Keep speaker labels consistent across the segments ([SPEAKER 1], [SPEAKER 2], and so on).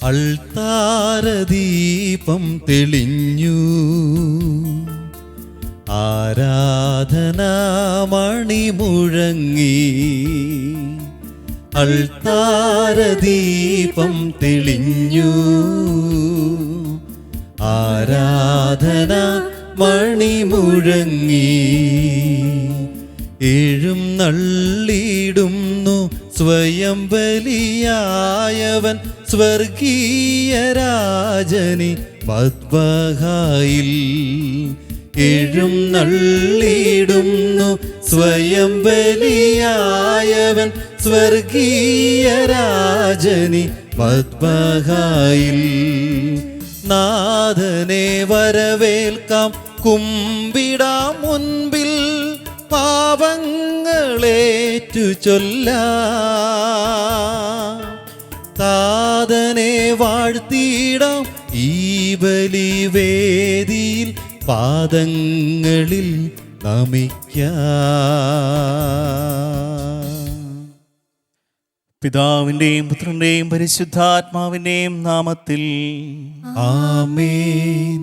[SPEAKER 1] അൾത്താരദീപം തെളിഞ്ഞു, ആരാധനാമണി മുഴങ്ങി. അൾത്താരദീപം തെളിഞ്ഞു, ആരാധനാമണി മുഴങ്ങി. എഴുന്നള്ളിടുന്നു സ്വയം ബലിയായവൻ, സ്വർഗീയ രാജനി മദ്ബഹായിൽ. എഴുന്നള്ളിടുന്നു സ്വയം ബലിയായവൻ, സ്വർഗീയ രാജനി മദ്ബഹായിൽ. നാഥനെ വരവേൽക്കാം, കുമ്പിടാം മുൻപിൽ, പാപങ്ങളേറ്റു ചൊല്ലാം. താതനെ വാഴ്ത്തിടാം ഈ ബലിവേദിയിൽ, പാദങ്ങളിൽ നമിക്കാം.
[SPEAKER 2] പിതാവിന്റെയും പുത്രന്റെയും പരിശുദ്ധാത്മാവിന്റെയും നാമത്തിൽ
[SPEAKER 1] ആമേൻ.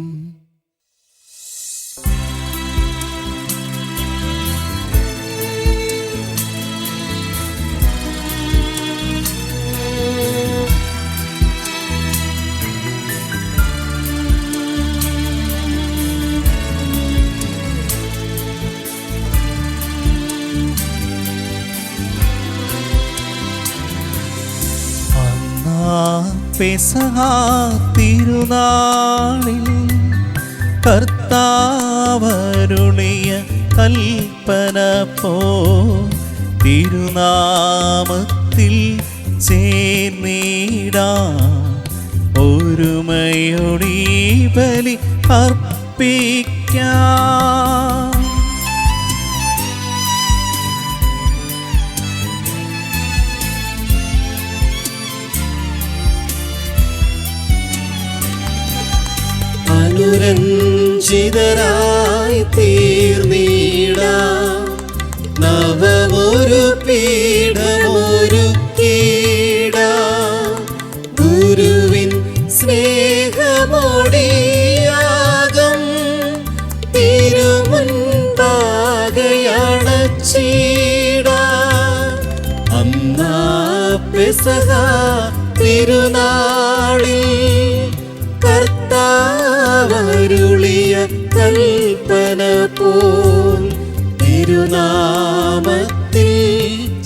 [SPEAKER 2] പെസഹ തിരുനാളിൽ കർത്താവരുളിയ കൽപ്പന പോ തിരുനാമത്തിൽ ചേർന്നിടാം, ഒരുമയോടി ബലി അർപ്പിക്കാം.
[SPEAKER 1] അനുരഞ്ജിതരായി തീർന്നിടാം, നവമൊരു പീഠമൊരുക്കിടാം. ഗുരുവിൻ സ്നേഹമോടിയാകം തിരുമുൻപാകയണച്ചിടാം. അന്നാ പെസഹ തിരുനാളിൽ കർത്താവരുളിയ കൽപ്പന പോൽ തിരുനാമത്തിൽ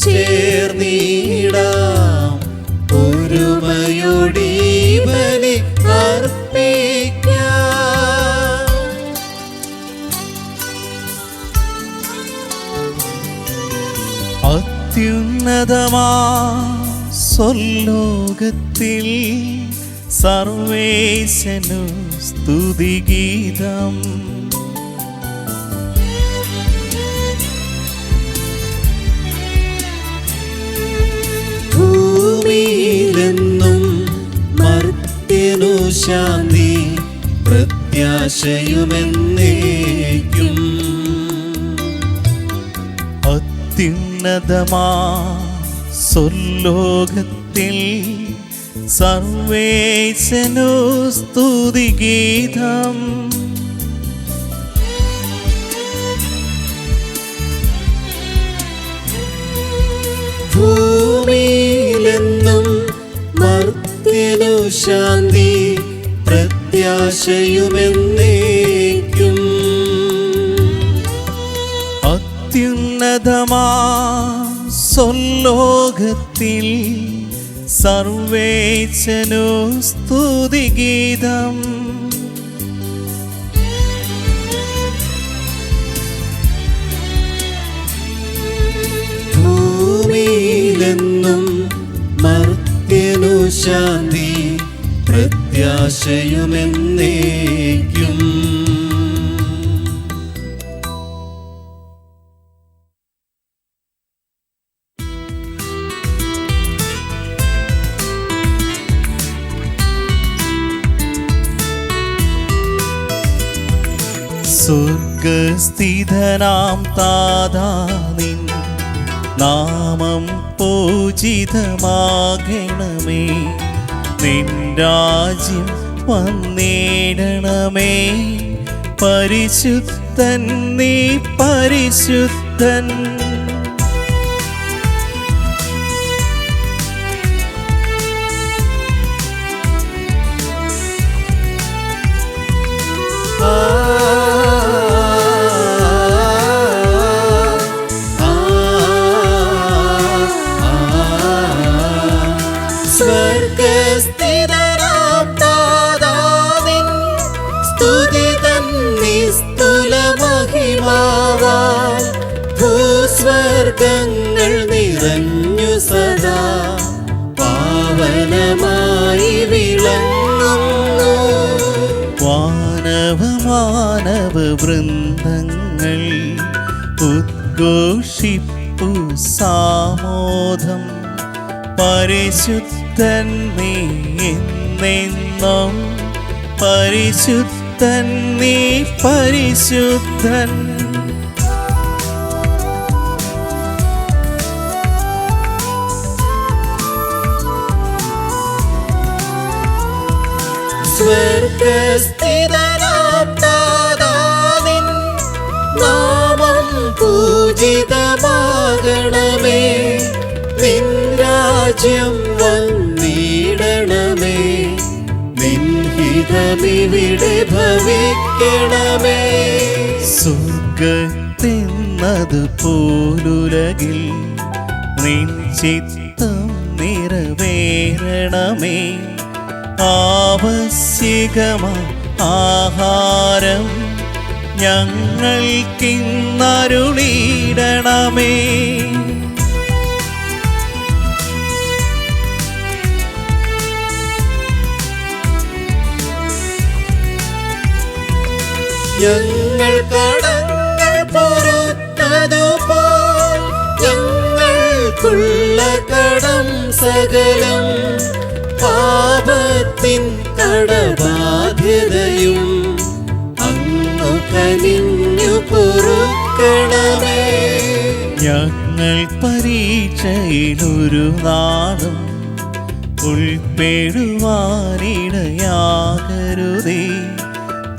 [SPEAKER 1] ചേർന്നിടാം, ഒരുമയോടി ബലി അർപ്പിക്കാം.
[SPEAKER 2] അത്യുന്നതമാ സ്വർലോകത്തിൽ സർവേശനു സ്തുതിഗീതം.
[SPEAKER 1] ഭൂമിയിലെന്നും മർത്യനു ശാന്തി, പ്രത്യാശയുമെന്നേക്കും.
[SPEAKER 2] അത്യുന്നതമാ സ്വർലോകത്തിൽ സർവേശനു സ്തുതിഗീതം.
[SPEAKER 1] ഭൂമിയിലെന്നും മർത്യനു ശാന്തി, പ്രത്യാശയുമെന്നേക്കും.
[SPEAKER 2] അത്യുന്നതമാ സ്വർലോകത്തിൽ സർവേശനു സ്തുതിഗീതം.
[SPEAKER 1] ഭൂമിയിലെന്നും മർത്യനു ശാന്തി, പ്രത്യാശയുമെന്നേക്കും.
[SPEAKER 2] സ്വർഗസ്ഥിതനാം താതാ നിൻ നാമം പൂജിതമാകണമേ, നിൻ രാജ്യം വന്നിടണമേ. പരിശുദ്ധൻ നീ പരിശുദ്ധൻ.
[SPEAKER 1] സ്വർഗസ്ഥിതനാം താതാവിൻ സ്തുതിതൻ നിസ്തുല മഹിമാവാൽ ഭൂസ്വർഗങ്ങൾ നിറഞ്ഞു സദാ പാവനമായി വിളങ്ങുന്നു.
[SPEAKER 2] മാനവ വൃന്ദങ്ങൾ ഉദ്ഘോഷിപ്പു സാമോദം. പരിശുദ്ധൻ നീ എന്നെന്നും പരിശുദ്ധൻ നീ പരിശുദ്ധൻ.
[SPEAKER 1] സ്വർഗസ്ഥിതനാം താതാവിൻ നാമം പൂജിതമാകണമേ. നിൻ രാജ്യം വന്നിടണമേ. നിൻ ഹിതമിവിടെ ഭവിക്കണമേ.
[SPEAKER 2] സ്വർഗ്ഗത്തിന്നതു പോലുലകിൽ നിൻ ചിത്തം നിറവേറണമേ. ആവശ്യകമാ ആഹാരം ഞങ്ങൾക്കിന്നരുളിയിടണമേ.
[SPEAKER 1] ഞങ്ങൾ കടങ്ങൾ പൊറുത്തതുപോൽ ഞങ്ങൾക്കുള്ള കടം സകലം പാപത്തിൻ കടബാധ്യതയും അങ്ങു കനിഞ്ഞു പൊറുക്കണമേ.
[SPEAKER 2] ഞങ്ങൾ പരീക്ഷയിലൊരു നാളും ഉൾപ്പെടുവാനിടയാകരുതേ.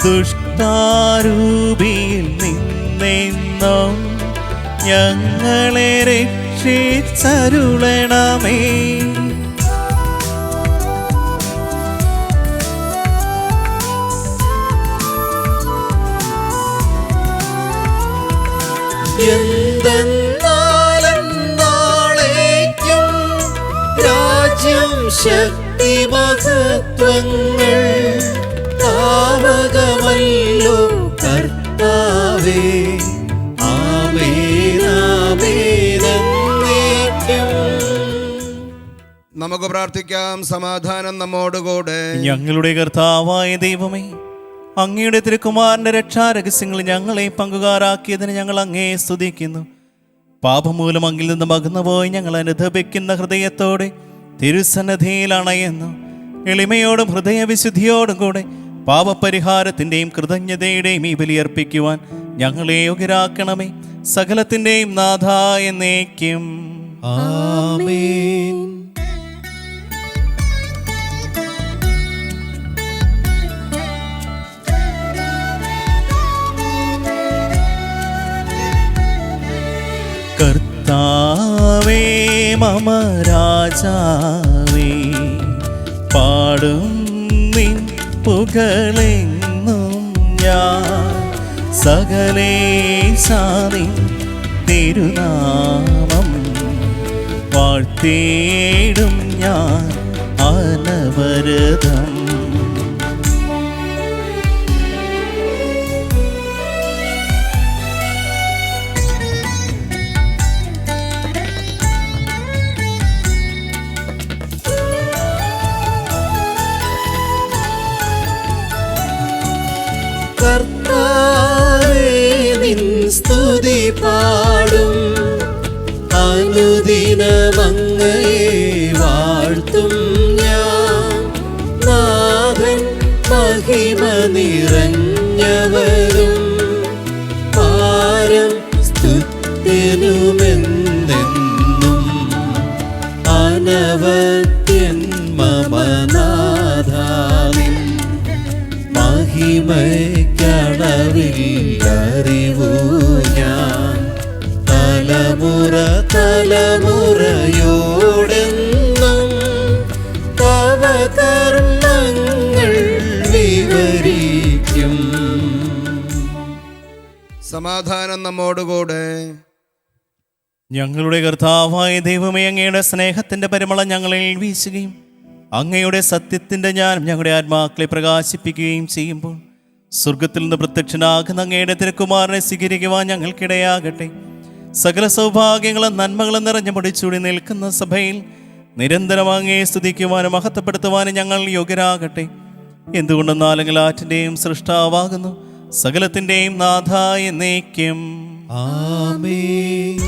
[SPEAKER 2] ദുഷ്ടാരൂപിയിൽ നിന്നെന്നും ഞങ്ങളെ രക്ഷിച്ചരുളണമേ.
[SPEAKER 1] എന്തെന്നാലെന്നാളേക്കും രാജ്യം ശക്തി മഹത്വങ്ങൾ താവകമല്ലോ കർത്താവേ. ആമേൻ ആമേൻ എന്നേക്കും.
[SPEAKER 3] നമുക്ക് പ്രാർത്ഥിക്കാം. സമാധാനം നമ്മോടുകൂടെ.
[SPEAKER 2] ഞങ്ങളുടെ കർത്താവായ ദൈവമേ, അങ്ങയുടെ തിരുക്കുമാരന്റെ രക്ഷാരഹസ്യങ്ങൾ ഞങ്ങളെ പങ്കുകാരാക്കിയതിന് ഞങ്ങൾ അങ്ങയെ സ്തുതിക്കുന്നു. പാപമൂലം അങ്ങിൽ നിന്നും അകന്നുപോയി ഞങ്ങൾ അനുദപിക്കുന്ന ഹൃദയത്തോടെ തിരുസന്നിധിയിൽ അണയുന്നു. എളിമയോടും ഹൃദയവിശുദ്ധിയോടും കൂടെ പാപപരിഹാരത്തിൻ്റെയും കൃതജ്ഞതയുടെയും ഈ ബലിയർപ്പിക്കുവാൻ ഞങ്ങളെ യോഗ്യരാക്കണമേ. സകലത്തിൻ്റെയും നാഥ എന്നേക്കും
[SPEAKER 1] ആമേൻ.
[SPEAKER 2] കർത്താവേ മമ രാജാവേ, പാടും നിൻ പുകളെങ്ങും ഞാൻ. സകലേശാനിൻ തിരുനാമം വാഴ്ത്തിയിടും ഞാൻ അനവരതം.
[SPEAKER 1] കർത്താവേ നിൻ സ്തുതി പാടും. അനുദിനമങ്ങയെ വാഴ്ത്തും ഞാൻ. നാഥൻ മഹിമ നിറഞ്ഞവരും പാരം സ്തുത്യനുമെന്നെന്നും അനവത്യൻ മമനാ അറിവു ഞാൻ തലമുറ തലമുറയോടെന്നും തവ കർമ്മങ്ങൾ വിവരിക്കും.
[SPEAKER 3] സമാധാനം നമ്മോടുകൂടെ.
[SPEAKER 2] ഞങ്ങളുടെ കർത്താവായ ദൈവമേ, അങ്ങയുടെ സ്നേഹത്തിൻ്റെ പരിമളം ഞങ്ങളിൽ വീശുകയും അങ്ങയുടെ സത്യത്തിൻ്റെ ജ്ഞാനം ഞങ്ങളുടെ ആത്മാക്കളെ പ്രകാശിപ്പിക്കുകയും ചെയ്യുമ്പോൾ സ്വർഗത്തിൽ നിന്ന് പ്രത്യക്ഷനാകുന്ന അങ്ങയുടെ തിരുക്കുമാരനെ സ്വീകരിക്കുവാൻ ഞങ്ങൾക്കിടയാകട്ടെ. സകല സൗഭാഗ്യങ്ങളും നന്മകളും നിറഞ്ഞു മുടിച്ചൂടി നിൽക്കുന്ന സഭയിൽ നിരന്തരം അങ്ങയെ സ്തുതിക്കുവാനും മഹത്വപ്പെടുത്തുവാനും ഞങ്ങൾ യോഗ്യരാകട്ടെ. എന്തുകൊണ്ടെന്നാൽ ആറ്റിൻ്റെയും സൃഷ്ടാവാകുന്നു, സകലത്തിൻ്റെയും നാഥ എന്നേക്കും.
[SPEAKER 1] ആമേൻ.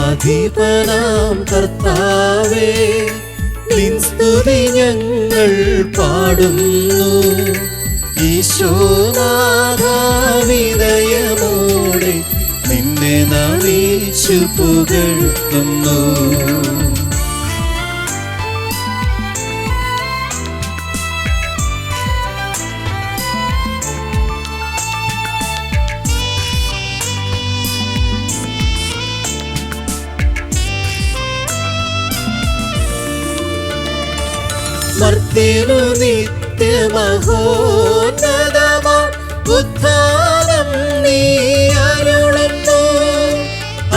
[SPEAKER 1] സർവാധിപനാം കർത്താവേ, നിൻ സ്തുതി ഞങ്ങൾ പാടുന്നു. ഈശോനാഥാവിനയമോടെ നിന്നെ നമിച്ചു പുകഴ്ത്തുന്നു. മർത്യനു നിത്യമഹോന്നതമാം ഉദ്ധാനം നീ അരുളുന്നു.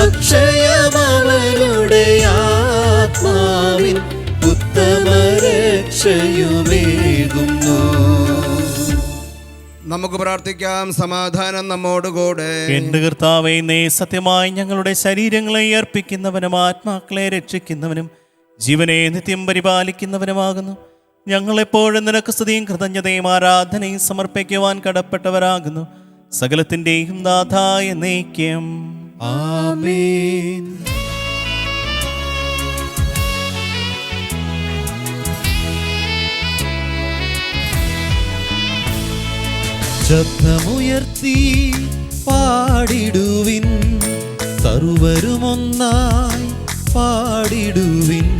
[SPEAKER 1] അക്ഷയമവനുടെ ആത്മാവിൻ ഉത്തമ രക്ഷയുമേകുന്നു.
[SPEAKER 3] നമുക്ക് പ്രാർത്ഥിക്കാം. സമാധാനം നമ്മോടുകൂടെ.
[SPEAKER 2] എന്റെ കർത്താവേ, നീ സത്യമായി ഞങ്ങളുടെ ശരീരങ്ങളെ അർപ്പിക്കുന്നവനും ആത്മാക്കളെ രക്ഷിക്കുന്നവനും ജീവനെ നിത്യം പരിപാലിക്കുന്നവനുമാകുന്നു. ഞങ്ങളെപ്പോഴും നിനക്ക് സ്തുതിയും കൃതജ്ഞതയും ആരാധനയും സമർപ്പിക്കുവാൻ കടപ്പെട്ടവരാകുന്നു. സകലത്തിൻ്റെയും നാഥ എന്നേക്കും.
[SPEAKER 1] ആമേൻ. ശബ്ദമുയർത്തി പാടിടുവിൻ, സർവരുമൊന്നായി പാടിടുവിൻ.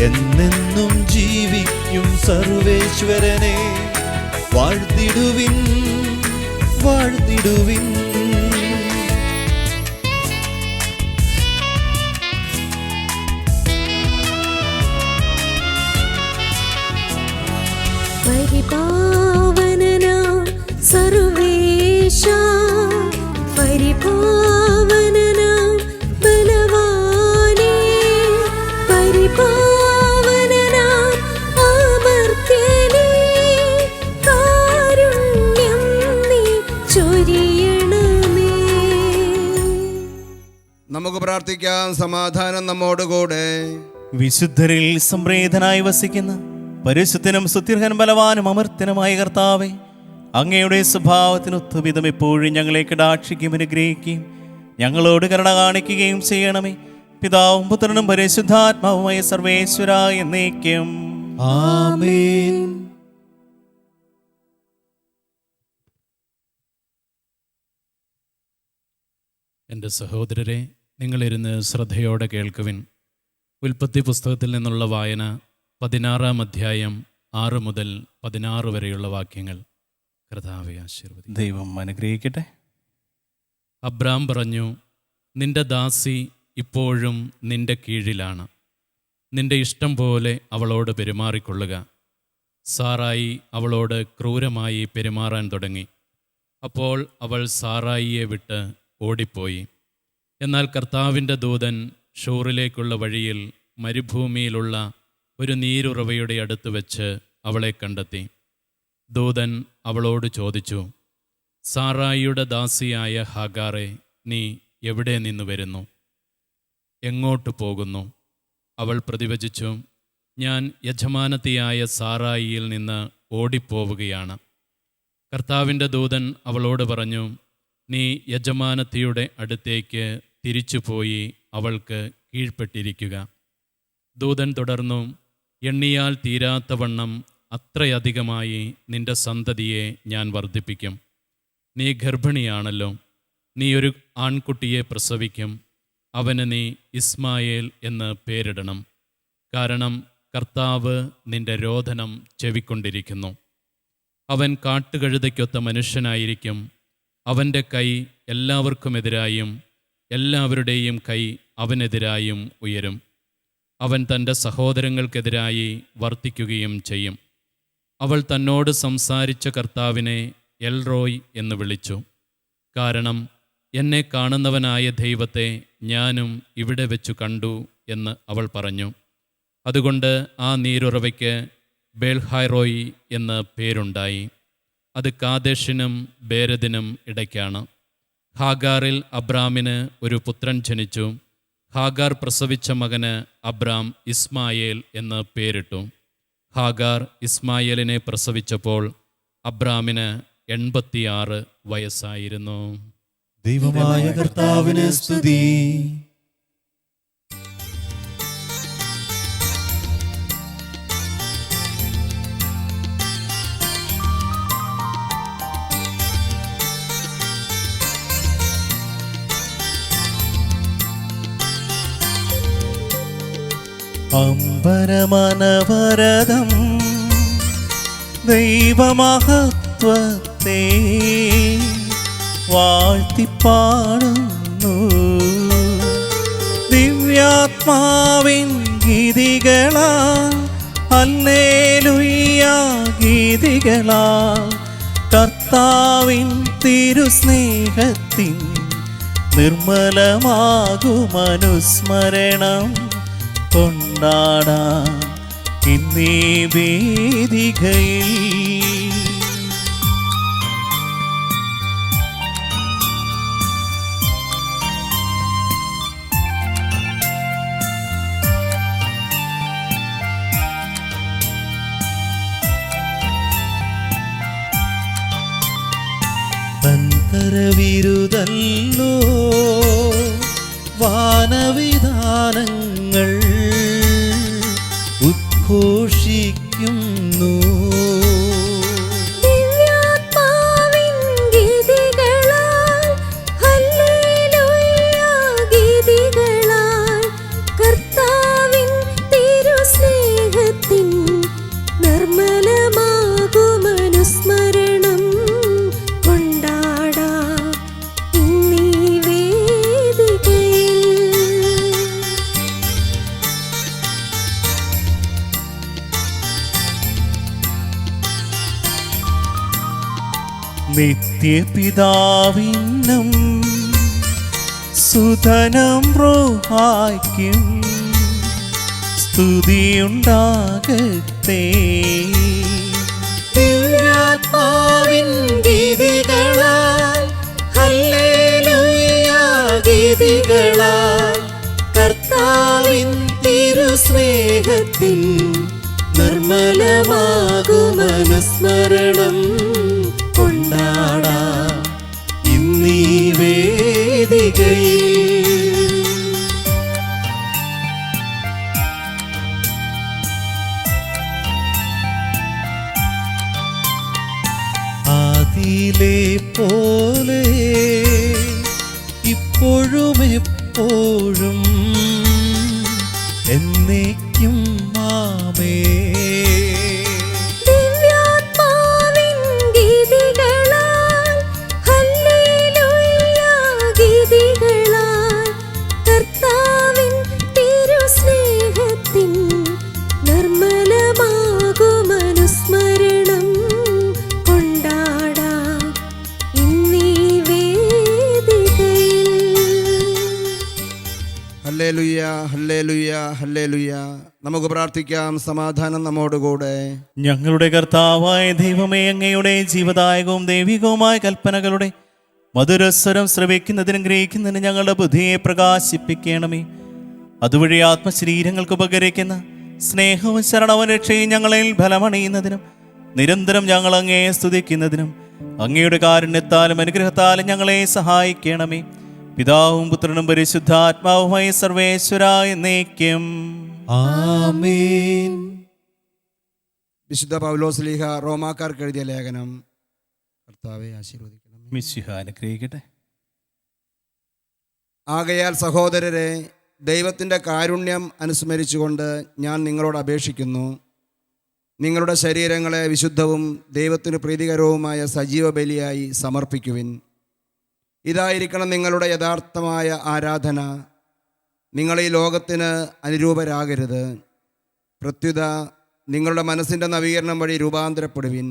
[SPEAKER 1] എന്നെന്നും ജീവിക്കും സർവേശ്വരനെ വാഴ്ത്തിടുവിൻ, വാഴ്ത്തിടുവിൻ.
[SPEAKER 4] പരിപാവനനാം സർവേശ, പരിപാവനനാം ബലവാനേ, പരിപാവനനാം അമർത്യനേ, കാരുണ്യം നീ ചൊരിയണമേ.
[SPEAKER 3] നമുക്ക് പ്രാർത്ഥിക്കാം. സമാധാനം നമ്മോടുകൂടെ.
[SPEAKER 2] വിശുദ്ധരിൽ സംപ്രീതനായി വസിക്കുന്ന പരിശുദ്ധനും സ്തുത്യർഹൻ ബലവാനും അമർത്യനുമായ കർത്താവേ, അങ്ങയുടെ സ്വഭാവത്തിനൊത്തുവിധം എപ്പോഴും ഞങ്ങളെ കടാക്ഷിക്കുകയും അനുഗ്രഹിക്കുകയും ഞങ്ങളോട് കരുണ കാണിക്കുകയും ചെയ്യണമേ. പിതാവും പുത്രനും പരിശുദ്ധാത്മാവുമായ സർവേശ്വര എന്നേക്കും.
[SPEAKER 1] ആമേൻ.
[SPEAKER 5] എൻ്റെ സഹോദരരെ, നിങ്ങളിരുന്ന് ശ്രദ്ധയോടെ കേൾക്കുവിൻ. ഉൽപ്പത്തി പുസ്തകത്തിൽ നിന്നുള്ള വായന 16-ാം അധ്യായം 6 മുതൽ 16 വരെയുള്ള വാക്യങ്ങൾ. കർത്താവേ ആശീർവദിക്കട്ടെ.
[SPEAKER 2] ദൈവം അനുഗ്രഹിക്കട്ടെ.
[SPEAKER 5] അബ്രാം പറഞ്ഞു, നിന്റെ ദാസി ഇപ്പോഴും നിന്റെ കീഴിലാണ്. നിന്റെ ഇഷ്ടം പോലെ അവളോട് പെരുമാറിക്കൊള്ളുക. സാറായി അവളോട് ക്രൂരമായി പെരുമാറാൻ തുടങ്ങി. അപ്പോൾ അവൾ സാറായിയെ വിട്ട് ഓടിപ്പോയി. എന്നാൽ കർത്താവിൻ്റെ ദൂതൻ ഷൂറിലേക്കുള്ള വഴിയിൽ മരുഭൂമിയിലുള്ള ഒരു നീരുറവയുടെ അടുത്ത് വെച്ച് അവളെ കണ്ടെത്തി. ദൂതൻ അവളോട് ചോദിച്ചു, സാറായിയുടെ ദാസിയായ ഹാഗാറെ, നീ എവിടെ നിന്ന് വരുന്നു? എങ്ങോട്ട് പോകുന്നു? അവൾ പ്രതിവചിച്ചു, ഞാൻ യജമാനത്തിയായ സാറായിയിൽ നിന്ന് ഓടിപ്പോവുകയാണ്. കർത്താവിൻ്റെ ദൂതൻ അവളോട് പറഞ്ഞു, നീ യജമാനത്തിയുടെ അടുത്തേക്ക് തിരിച്ചുപോയി അവൾക്ക് കീഴ്പ്പെട്ടിരിക്കുക. ദൂതൻ തുടർന്നു, എണ്ണിയാൽ തീരാത്തവണ്ണം അത്രയധികമായി നിന്റെ സന്തതിയെ ഞാൻ വർദ്ധിപ്പിക്കും. നീ ഗർഭിണിയാണല്ലോ, നീ ഒരു ആൺകുട്ടിയെ പ്രസവിക്കും. അവന് നീ ഇസ്മായേൽ എന്ന് പേരിടണം. കാരണം കർത്താവ് നിന്റെ രോദനം ചെവിക്കൊണ്ടിരിക്കുന്നു. അവൻ കാട്ടുകഴുതയ്ക്കൊത്ത മനുഷ്യനായിരിക്കും. അവൻ്റെ കൈ എല്ലാവർക്കുമെതിരായും എല്ലാവരുടെയും കൈ അവനെതിരായും ഉയരും. അവൻ തൻ്റെ സഹോദരങ്ങൾക്കെതിരായി വർത്തിക്കുകയും ചെയ്യും. അവൾ തന്നോട് സംസാരിച്ച കർത്താവിനെ എൽറോയ് എന്ന് വിളിച്ചു. കാരണം എന്നെ കാണുന്നവനായ ദൈവത്തെ ഞാനും ഇവിടെ വെച്ചു കണ്ടു എന്ന് അവൾ പറഞ്ഞു. അതുകൊണ്ട് ആ നീരുറവയ്ക്ക് ബേൽഹായ്റോയി എന്ന് പേരുണ്ടായി. അത് കാദേശിനും ബേരദിനും ഇടയ്ക്കാണ്. ഹാഗാറിൽ അബ്രാമിന് ഒരു പുത്രൻ ജനിച്ചു. ഹാഗാർ പ്രസവിച്ച മകന് അബ്രാം ഇസ്മായേൽ എന്ന് പേരിട്ടു. ഹാഗാർ ഇസ്മായേലിനെ പ്രസവിച്ചപ്പോൾ അബ്രാമിന് 86 വയസ്സായിരുന്നു.
[SPEAKER 1] ദൈവമായ കർത്താവിന് സ്തുതി. അമ്പരമനവരതം ദൈവമഹത്വത്തെ വാഴ്ത്തിപ്പാടുന്നു. ദിവ്യാത്മാവിൻ ഗീതികളാൽ ഹല്ലേലൂയ ഗീതികളാൽ കർത്താവിൻ തിരുസ്നേഹത്തിൻ നിർമ്മലമാകുമനുസ്മരണം കൊണ്ടാടാം ഇന്നീ വേദികയിൽ. അന്തരവിരുതല്ലോ വാനവിധാനങ്ങൾ ഉദ്ഘോഷിക്കുന്നു.
[SPEAKER 4] ദിവ്യാത്മാവിൻ ഗീതികളാൽ ഹല്ലേലൂയ ഗീതികളാൽ കർത്താവിൻ തിരുസ്നേഹത്തിൻ നിർമ്മലമാകുമനുസ്മരണം കൊണ്ടാടാം ഇന്നീ വേദികയിൽ.
[SPEAKER 2] നിത്യപിതാവിനും സുധനം റോഹായ്ക്കും സ്തുതിയുണ്ടാകട്ടെ.
[SPEAKER 4] ദിവ്യാത്മാവിൻ ഗീതികളാൽ ഹല്ലേലൂയ ഗീതികളാൽ കർത്താവിൻ തിരുസ്നേഹത്തിൻ നിർമ്മലമാകുമനുസ്മരണം കൊണ്ടാടാം
[SPEAKER 2] ഇന്നീ
[SPEAKER 4] വേദികയിൽ.
[SPEAKER 1] ആദിയിലെ പോലെ ഇപ്പോഴും എപ്പോഴും എന്നേക്കും ആമേൻ.
[SPEAKER 4] ദിവ്യാത്മാവിൻ ഗീതികളാൽ ഹല്ലേലൂയ ഗീതികളാൽ കർത്താവിൻ തിരുസ്നേഹത്തിൻ നിർമ്മലമാകുമനുസ്മരണം കൊണ്ടാടാം ഇന്നീ വേദികയിൽ.
[SPEAKER 3] ഹല്ലേലൂയ ഹല്ലേലൂയ ഹല്ലേലൂയ. നമുക്ക് പ്രാർത്ഥിക്കാം. സമാധാനം നമ്മോടുകൂടെ.
[SPEAKER 2] ഞങ്ങളുടെ കർത്താവായ ദൈവമേ, അങ്ങയുടെ ജീവദായകവും ദൈവികവുമായ കൽപ്പനകളുടെ മധുരസ്വരം ശ്രവിക്കുന്നതിനും ഗ്രഹിക്കുന്നതിനും ഞങ്ങളുടെ ബുദ്ധിയെ പ്രകാശിപ്പിക്കണമേ. അതുവഴി ആത്മശരീരങ്ങൾക്ക് ഉപകരിക്കുന്ന സ്നേഹവും ശരണവും രക്ഷയും ഞങ്ങളിൽ ഫലമണിയുന്നതിനും നിരന്തരം ഞങ്ങൾ അങ്ങയെ സ്തുതിക്കുന്നതിനും അങ്ങയുടെ കാരുണ്യത്താലും അനുഗ്രഹത്താലും ഞങ്ങളെ സഹായിക്കണമേ. പിതാവും പുത്രനും പരിശുദ്ധാത്മാവുമായി സർവേശ്വരായ എന്നേക്കും
[SPEAKER 1] ആമേൻ.
[SPEAKER 3] വിശുദ്ധ പൗലോസ്ലീഹ റോമാക്കാർക്ക് എഴുതിയ ലേഖനം. കർത്താവെ ആശീർവദിക്കണം.
[SPEAKER 2] മിശിഹ അനുഗ്രഹിക്കട്ടെ.
[SPEAKER 3] ആകയാൽ സഹോദരരെ, ദൈവത്തിൻ്റെ കാരുണ്യം അനുസ്മരിച്ചുകൊണ്ട് ഞാൻ നിങ്ങളോട് അപേക്ഷിക്കുന്നു, നിങ്ങളുടെ ശരീരങ്ങളെ വിശുദ്ധവും ദൈവത്തിന് പ്രീതികരവുമായ സജീവ ബലിയായി സമർപ്പിക്കുവിൻ. ഇതായിരിക്കണം നിങ്ങളുടെ യഥാർത്ഥമായ ആരാധന. നിങ്ങൾ ഈ ലോകത്തിന് അനുരൂപരാകരുത്. പ്രത്യുത നിങ്ങളുടെ മനസ്സിൻ്റെ നവീകരണം വഴി രൂപാന്തരപ്പെടുവിൻ.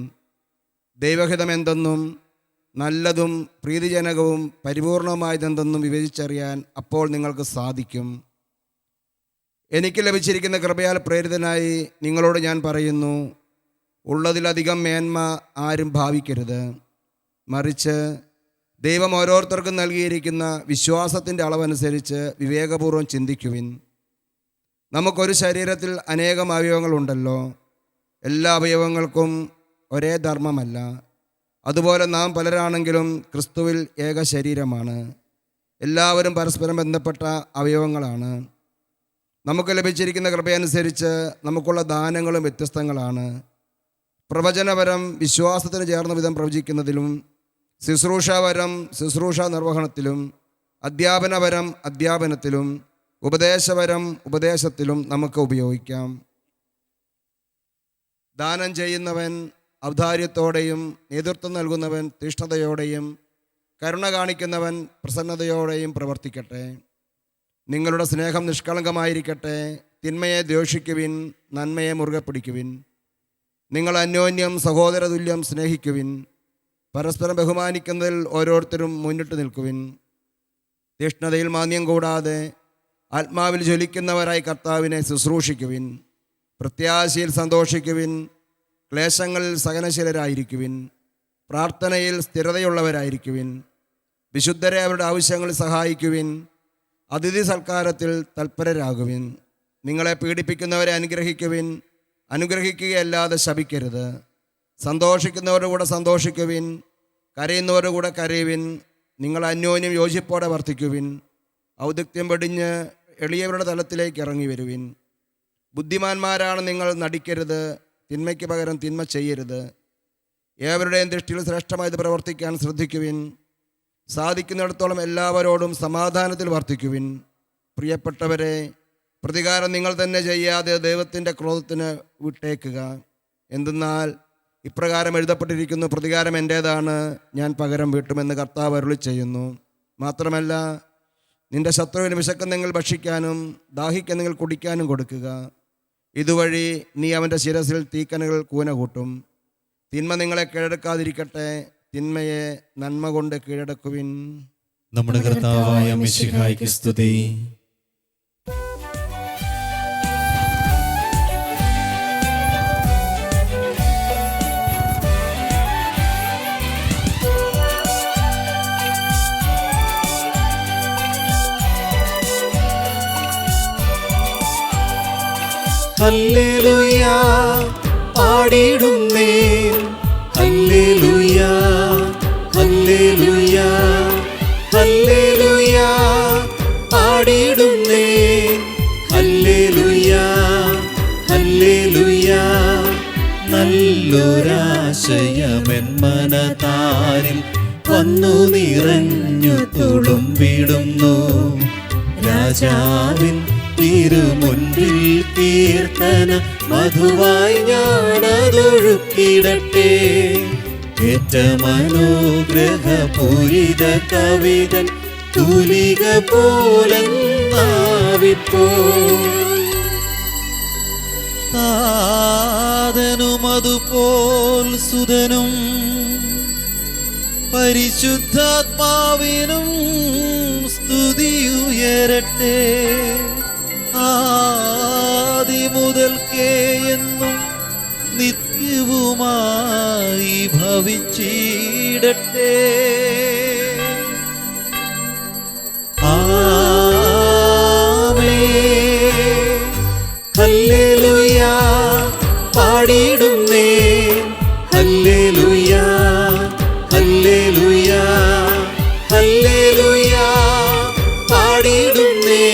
[SPEAKER 3] ദൈവഹിതം എന്തെന്നും നല്ലതും പ്രീതിജനകവും പരിപൂർണമായതെന്തെന്നും വിവേചിച്ചറിയാൻ അപ്പോൾ നിങ്ങൾക്ക് സാധിക്കും. എനിക്ക് ലഭിച്ചിരിക്കുന്ന കൃപയാൽ പ്രേരിതനായി നിങ്ങളോട് ഞാൻ പറയുന്നു, ഉള്ളതിലധികം മേന്മ ആരും ഭാവിക്കരുത്. മറിച്ച് ദൈവം ഓരോരുത്തർക്കും നൽകിയിരിക്കുന്ന വിശ്വാസത്തിൻ്റെ അളവനുസരിച്ച് വിവേകപൂർവ്വം ചിന്തിക്കുവിൻ. നമുക്കൊരു ശരീരത്തിൽ അനേകം അവയവങ്ങളുണ്ടല്ലോ. എല്ലാ അവയവങ്ങൾക്കും ഒരേ ധർമ്മമല്ല. അതുപോലെ നാം പലരാണെങ്കിലും ക്രിസ്തുവിൽ ഏക ശരീരമാണ്. എല്ലാവരും പരസ്പരം ബന്ധപ്പെട്ട അവയവങ്ങളാണ്. നമുക്ക് ലഭിച്ചിരിക്കുന്ന കൃപയനുസരിച്ച് നമുക്കുള്ള ദാനങ്ങളും വ്യത്യസ്തങ്ങളാണ്. പ്രവചനപരം വിശ്വാസത്തിന് ചേർന്ന വിധം പ്രവചിക്കുന്നതിലും, ശുശ്രൂഷാപരം ശുശ്രൂഷ നിർവഹണത്തിലും, അധ്യാപനപരം അധ്യാപനത്തിലും, ഉപദേശപരം ഉപദേശത്തിലും നമുക്ക് ഉപയോഗിക്കാം. ദാനം ചെയ്യുന്നവൻ ഔദാര്യത്തോടെയും, നേതൃത്വം നൽകുന്നവൻ തീഷ്ണതയോടെയും, കരുണ കാണിക്കുന്നവൻ പ്രസന്നതയോടെയും പ്രവർത്തിക്കട്ടെ. നിങ്ങളുടെ സ്നേഹം നിഷ്കളങ്കമായിരിക്കട്ടെ. തിന്മയെ ദ്വേഷിക്കുവിൻ, നന്മയെ മുറുകെ പിടിക്കുവിൻ. നിങ്ങൾ അന്യോന്യം സഹോദരതുല്യം സ്നേഹിക്കുവിൻ. പരസ്പരം ബഹുമാനിക്കുന്നതിൽ ഓരോരുത്തരും മുന്നിട്ട് നിൽക്കുവിൻ. തീഷ്ണതയിൽ മാന്യം കൂടാതെ ആത്മാവിൽ ജ്വലിക്കുന്നവരായി കർത്താവിനെ ശുശ്രൂഷിക്കുവിൻ. പ്രത്യാശയിൽ സന്തോഷിക്കുവിൻ. ക്ലേശങ്ങളിൽ സഹനശീലരായിരിക്കുവിൻ. പ്രാർത്ഥനയിൽ സ്ഥിരതയുള്ളവരായിരിക്കുവിൻ. വിശുദ്ധരെ അവരുടെ ആവശ്യങ്ങളിൽ സഹായിക്കുവിൻ. അതിഥി സൽക്കാരത്തിൽ തൽപരരാകുവിൻ. നിങ്ങളെ പീഡിപ്പിക്കുന്നവരെ അനുഗ്രഹിക്കുവിൻ. അനുഗ്രഹിക്കുകയല്ലാതെ ശപിക്കരുത്. സന്തോഷിക്കുന്നവരുടെ കൂടെ സന്തോഷിക്കുവിൻ. കരയുന്നവരുടെ കൂടെ കരയുവിൻ. നിങ്ങൾ അന്യോന്യം യോജിപ്പോടെ വർത്തിക്കുവിൻ. ഔദക്ത്യം വെടിഞ്ഞ് എളിയവരുടെ തലത്തിലേക്ക് ഇറങ്ങി വരുവിൻ. ബുദ്ധിമാന്മാരാണ് നിങ്ങൾ, നടിക്കരുത്. തിന്മയ്ക്ക് പകരം തിന്മ ചെയ്യരുത്. ഏവരുടെയും ദൃഷ്ടിയിൽ ശ്രേഷ്ഠമായത് പ്രവർത്തിക്കാൻ ശ്രദ്ധിക്കുവിൻ. സാധിക്കുന്നിടത്തോളം എല്ലാവരോടും സമാധാനത്തിൽ വർത്തിക്കുവിൻ. പ്രിയപ്പെട്ടവരെ, പ്രതികാരം നിങ്ങൾ തന്നെ ചെയ്യാതെ ദൈവത്തിൻ്റെ ക്രോധത്തിന് വിട്ടേക്കുക. എന്തെന്നാൽ ഇപ്രകാരം എഴുതപ്പെട്ടിരിക്കുന്നു, പ്രതികാരം എൻ്റേതാണ്, ഞാൻ പകരം വീട്ടുമെന്ന് കർത്താവ് അരുളി ചെയ്യുന്നു. മാത്രമല്ല, നിന്റെ ശത്രുവിന് വിശക്കുന്നെങ്കിൽ ഭക്ഷിക്കാനും ദാഹിക്കുന്നെങ്കിൽ കുടിക്കാനും കൊടുക്കുക. ഇതുവഴി നീ അവൻ്റെ ശിരസിൽ തീക്കനകൾ കൂന കൂട്ടും. തിന്മ നിങ്ങളെ കീഴടക്കാതിരിക്കട്ടെ. തിന്മയെ നന്മ കൊണ്ട് കീഴടക്കുവിൻ.
[SPEAKER 1] നമ്മുടെ കർത്താവായ മിശിഹായ്ക്ക് സ്തുതി. ഹല്ലേലൂയ പാടിടുന്നേ, ഹല്ലേലൂയ ഹല്ലേലൂയ ഹല്ലേലൂയ പാടിടുന്നേ, ഹല്ലേലൂയ ഹല്ലേലൂയ. നല്ലൊരാശയമെന്മനതാരിൽ വന്നു നിറഞ്ഞു തുളുമ്പിടുന്നു. രാജാവിൻ തിരുമുൻപിൽ കീർത്തന മധുവായി ഞാനതൊഴുക്കിടട്ടെ. ഏറ്റമനുഗ്രഹപൂരിത കവിതൻ തൂലിക പോലെന്നാവിപ്പോ. താതനും അതുപോൽ സുതനും പരിശുദ്ധാത്മാവിനും സ്തുതിയുയരട്ടെ. ആദിമുതൽക്കേ എന്നും നിത്യവുമായി ഭവിച്ചിടട്ടെ. ആമേൻ. ഹല്ലേലൂയ പാടിടുന്നേ, ഹല്ലേലൂയ ഹല്ലേലൂയ ഹല്ലേലൂയ പാടിടുന്നേ,